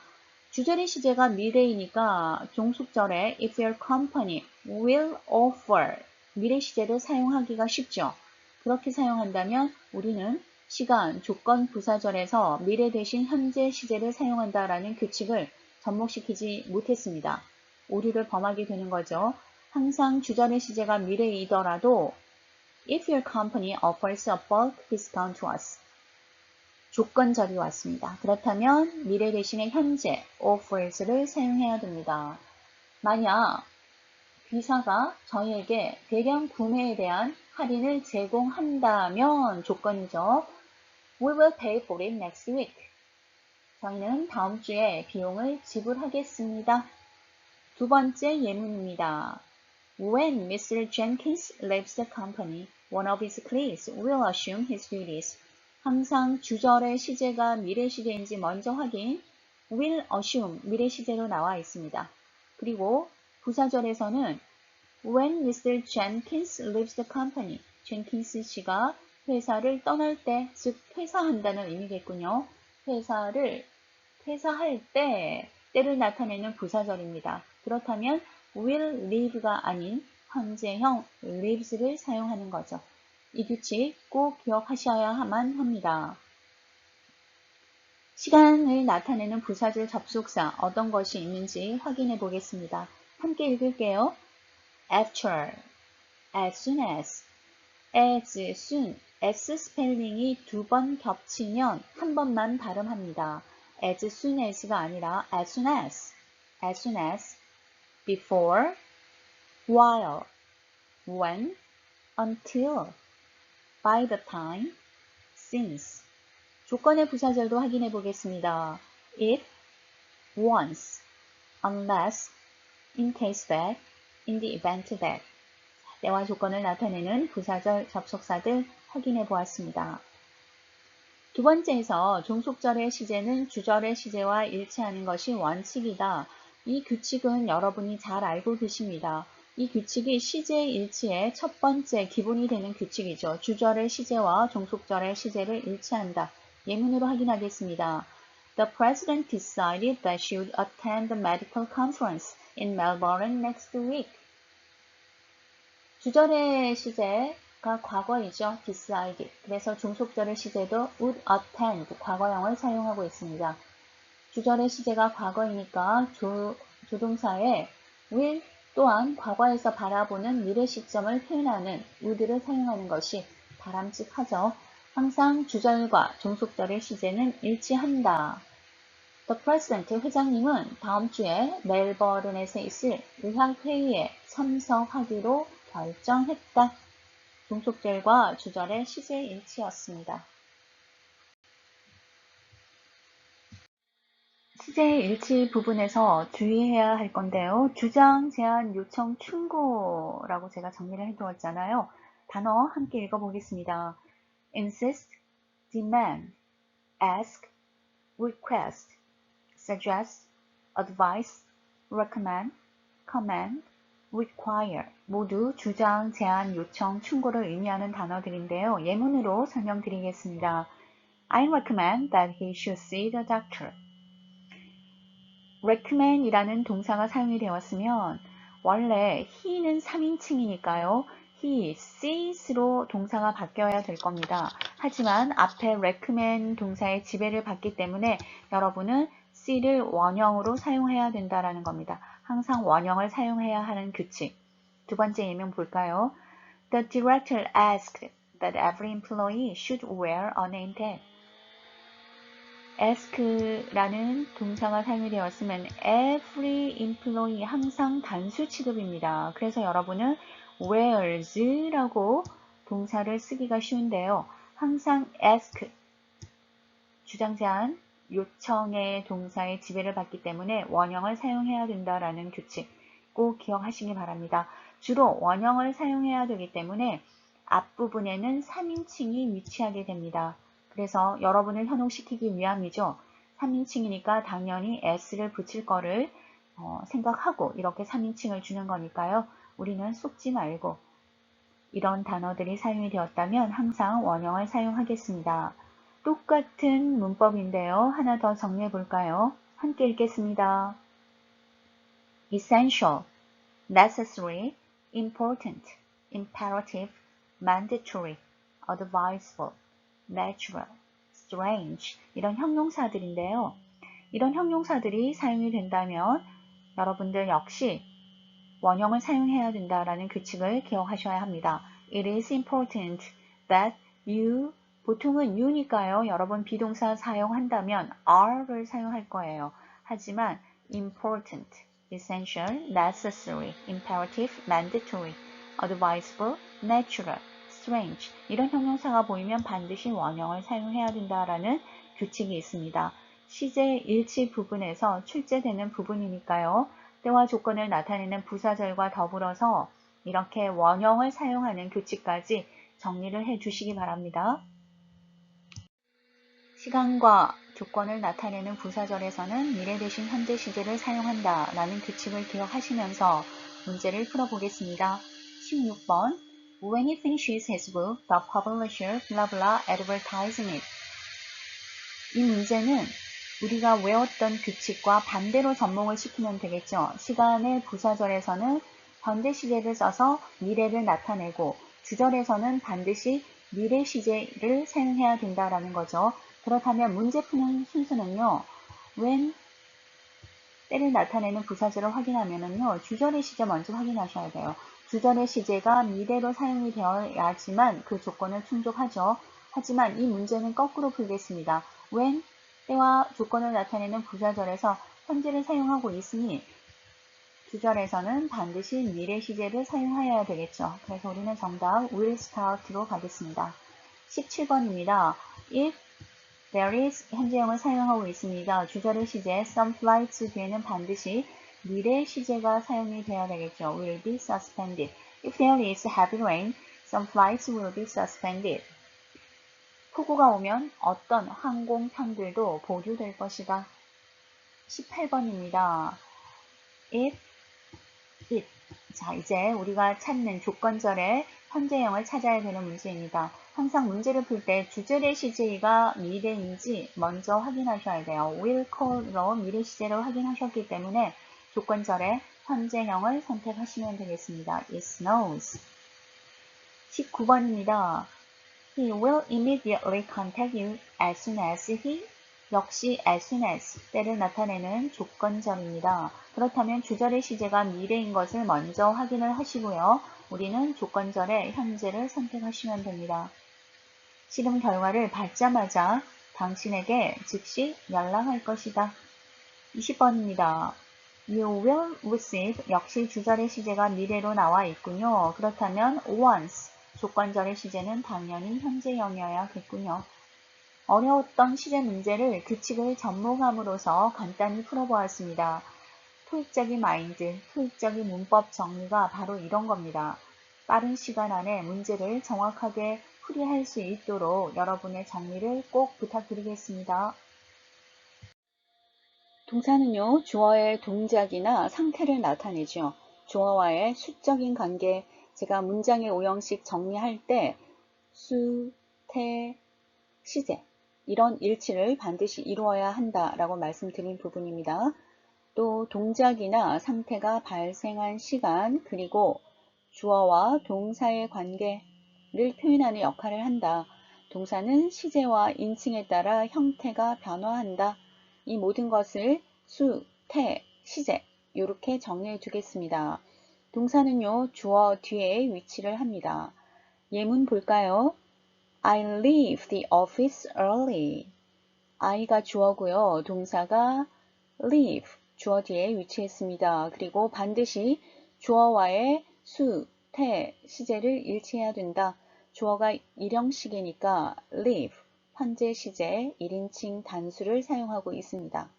주절의 시제가 미래이니까 종속절에 if your company will offer, 미래 시제를 사용하기가 쉽죠. 그렇게 사용한다면 우리는 시간, 조건, 부사절에서 미래 대신 현재 시제를 사용한다라는 규칙을 접목시키지 못했습니다. 오류를 범하게 되는 거죠. 항상 주절의 시제가 미래이더라도 If your company offers a bulk discount to us. 조건절이 왔습니다. 그렇다면 미래 대신에 현재 offers를 사용해야 됩니다. 만약 B사가 저희에게 대량 구매에 대한 할인을 제공한다면 조건이죠. We will pay for it next week. 저희는 다음 주에 비용을 지불하겠습니다. 두 번째 예문입니다. When Mr. Jenkins leaves the company, one of his clerks will assume his duties. 항상 주절의 시제가 미래 시제인지 먼저 확인. will assume 미래 시제로 나와 있습니다. 그리고 부사절에서는 When Mr. Jenkins leaves the company, Jenkins 씨가 회사를 떠날 때, 즉 퇴사한다는 의미겠군요. 퇴사할 때, 때를 나타내는 부사절입니다. 그렇다면 will leave가 아닌 현재형 lieves를 사용하는 거죠. 이 규칙 꼭 기억하셔야만 합니다. 시간을 나타내는 부사절 접속사 어떤 것이 있는지 확인해 보겠습니다. 함께 읽을게요. After, as soon as soon, s 스펠링이 두 번 겹치면 한 번만 발음합니다. as soon as가 아니라 as soon as, before, while, when, until, by the time, since. 조건의 부사절도 확인해 보겠습니다. if, once, unless, in case that, in the event that. 때와 조건을 나타내는 부사절 접속사들 확인해 보았습니다. 두 번째에서 종속절의 시제는 주절의 시제와 일치하는 것이 원칙이다. 이 규칙은 여러분이 잘 알고 계십니다. 이 규칙이 시제 일치의 첫 번째 기본이 되는 규칙이죠. 주절의 시제와 종속절의 시제를 일치한다. 예문으로 확인하겠습니다. The president decided that she would attend the medical conference in Melbourne next week. 주절의 시제가 과거이죠. decide. 그래서 종속절의 시제도 would attend, 과거형을 사용하고 있습니다. 주절의 시제가 과거이니까 조동사에 will 또한 과거에서 바라보는 미래 시점을 표현하는 would를 사용하는 것이 바람직하죠. 항상 주절과 종속절의 시제는 일치한다. The President 회장님은 다음 주에 멜버른에서 있을 의학회의에 참석하기로 결정했다. 종속절과 주절의 시제 일치였습니다. 시제 일치 부분에서 주의해야 할 건데요. 주장, 제안, 요청, 충고라고 제가 정리를 해두었잖아요. 단어 함께 읽어보겠습니다. insist, demand, ask, request, suggest, advise, recommend, command, require 모두 주장, 제안, 요청, 충고를 의미하는 단어들인데요. 예문으로 설명드리겠습니다. I recommend that he should see the doctor. recommend이라는 동사가 사용이 되었으면 원래 he는 3인칭이니까요. he, sees로 동사가 바뀌어야 될 겁니다. 하지만 앞에 recommend 동사의 지배를 받기 때문에 여러분은 see를 원형으로 사용해야 된다는 겁니다. 항상 원형을 사용해야 하는 규칙. 두 번째 예문 볼까요? The director asked that every employee should wear a name tag. ask라는 동사가 사용이 되었으면 every employee 항상 단수 취급입니다. 그래서 여러분은 wears라고 동사를 쓰기가 쉬운데요. 항상 ask, 주장, 제안, 요청의 동사의 지배를 받기 때문에 원형을 사용해야 된다라는 규칙 꼭 기억하시기 바랍니다. 주로 원형을 사용해야 되기 때문에 앞부분에는 3인칭이 위치하게 됩니다. 그래서 여러분을 현혹시키기 위함이죠. 3인칭이니까 당연히 s를 붙일 거를 생각하고 이렇게 3인칭을 주는 거니까요. 우리는 속지 말고 이런 단어들이 사용이 되었다면 항상 원형을 사용하겠습니다. 똑같은 문법인데요. 하나 더 정리해 볼까요? 함께 읽겠습니다. essential, necessary, important, imperative, mandatory, advisable, natural, strange 이런 형용사들인데요. 이런 형용사들이 사용이 된다면 여러분들 역시 원형을 사용해야 된다라는 규칙을 기억하셔야 합니다. It is important that you 보통은 you니까요. 여러분 비동사 사용한다면 are를 사용할 거예요. 하지만 important essential, necessary, imperative, mandatory, advisable, natural, strange 이런 형용사가 보이면 반드시 원형을 사용해야 된다라는 규칙이 있습니다. 시제 일치 부분에서 출제되는 부분이니까요. 때와 조건을 나타내는 부사절과 더불어서 이렇게 원형을 사용하는 규칙까지 정리를 해 주시기 바랍니다. 시간과 조건을 나타내는 부사절에서는 미래 대신 현재 시제를 사용한다 라는 규칙을 기억하시면서 문제를 풀어보겠습니다. 16번 When he finishes his book, the publisher blah blah advertising it. 이 문제는 우리가 외웠던 규칙과 반대로 접목을 시키면 되겠죠. 시간의 부사절에서는 현재 시제를 써서 미래를 나타내고 주절에서는 반드시 미래 시제를 사용해야 된다라는 거죠. 그렇다면 문제 푸는 순서는요. when 때를 나타내는 부사절을 확인하면은요. 주절의 시제 먼저 확인하셔야 돼요. 주절의 시제가 미래로 사용이 되어야지만 그 조건을 충족하죠. 하지만 이 문제는 거꾸로 풀겠습니다. when 때와 조건을 나타내는 부사절에서 현재를 사용하고 있으니 주절에서는 반드시 미래 시제를 사용해야 되겠죠. 그래서 우리는 정답 will start로 가겠습니다. 17번입니다. if there is 현재형을 사용하고 있습니다. 주절의 시제 some flights 뒤에는 반드시 미래 시제가 사용이 되어야 되겠죠. will be suspended. If there is heavy rain, some flights will be suspended. 폭우가 오면 어떤 항공편들도 보류될 것이다. 18번입니다. if, it. 자, 이제 우리가 찾는 조건절의 현재형을 찾아야 되는 문제입니다. 항상 문제를 풀 때 주절의 시제가 미래인지 먼저 확인하셔야 돼요. will call로 미래 시제를 확인하셨기 때문에 조건절의 현재형을 선택하시면 되겠습니다. It snows. 19번입니다. He will immediately contact you as soon as he 역시 as soon as 때를 나타내는 조건절입니다. 그렇다면 주절의 시제가 미래인 것을 먼저 확인을 하시고요. 우리는 조건절의 현재를 선택하시면 됩니다. 실험 결과를 받자마자 당신에게 즉시 연락할 것이다. 20번입니다. You will receive 역시 주절의 시제가 미래로 나와 있군요. 그렇다면 once 조건절의 시제는 당연히 현재형이어야겠군요. 어려웠던 시제 문제를 규칙을 접목함으로써 간단히 풀어보았습니다. 토익적인 마인드, 토익적인 문법 정리가 바로 이런 겁니다. 빠른 시간 안에 문제를 정확하게 풀이할 수 있도록 여러분의 정리를 꼭 부탁드리겠습니다. 동사는요, 주어의 동작이나 상태를 나타내죠. 주어와의 수적인 관계, 제가 문장의 오형식 정리할 때 수, 태, 시제 이런 일치를 반드시 이루어야 한다라고 말씀드린 부분입니다. 또 동작이나 상태가 발생한 시간 그리고 주어와 동사의 관계를 표현하는 역할을 한다. 동사는 시제와 인칭에 따라 형태가 변화한다. 이 모든 것을 수, 태, 시제 이렇게 정리해 주겠습니다. 동사는요 주어 뒤에 위치를 합니다. 예문 볼까요? I leave the office early. I가 주어고요. 동사가 leave, 주어 뒤에 위치했습니다. 그리고 반드시 주어와의 수, 태, 시제를 일치해야 된다. 주어가 일형식이니까 leave, 현재 시제 1인칭 단수를 사용하고 있습니다.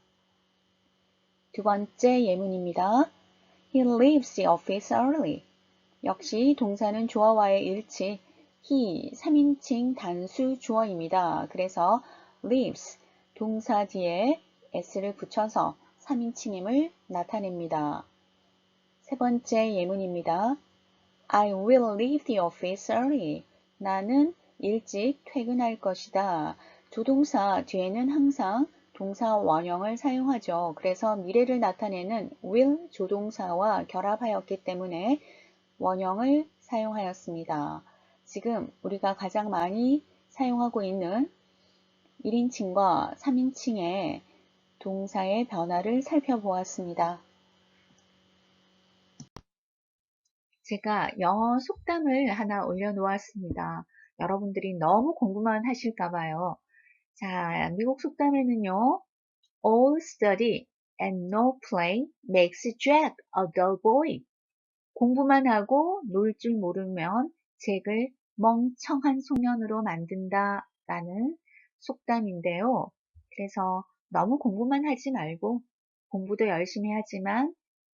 두 번째 예문입니다. He leaves the office early. 역시 동사는 주어와의 일치, he 3인칭 단수 주어입니다. 그래서 leaves 동사 뒤에 s를 붙여서 3인칭임을 나타냅니다. 세 번째 예문입니다. I will leave the office early. 나는 일찍 퇴근할 것이다. 조동사 뒤에는 항상 동사 원형을 사용하죠. 그래서 미래를 나타내는 will 조동사와 결합하였기 때문에 원형을 사용하였습니다. 지금 우리가 가장 많이 사용하고 있는 1인칭과 3인칭의 동사의 변화를 살펴보았습니다. 제가 영어 속담을 하나 올려놓았습니다. 여러분들이 너무 궁금한 하실까봐요. 자, 미국 속담에는요. All study and no play makes Jack a dull boy. 공부만 하고 놀 줄 모르면 잭을 멍청한 소년으로 만든다 라는 속담인데요. 그래서 너무 공부만 하지 말고 공부도 열심히 하지만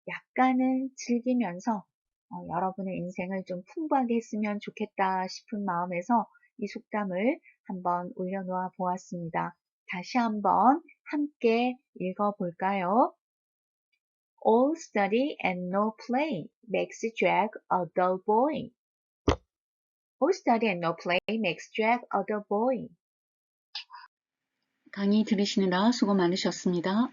약간은 즐기면서 여러분의 인생을 좀 풍부하게 했으면 좋겠다 싶은 마음에서 이 속담을 한번 올려놓아 보았습니다. 다시 한번 함께 읽어볼까요? All study and no play makes Jack a dull boy. All study and no play makes Jack a dull boy. 강의 들으시느라 수고 많으셨습니다.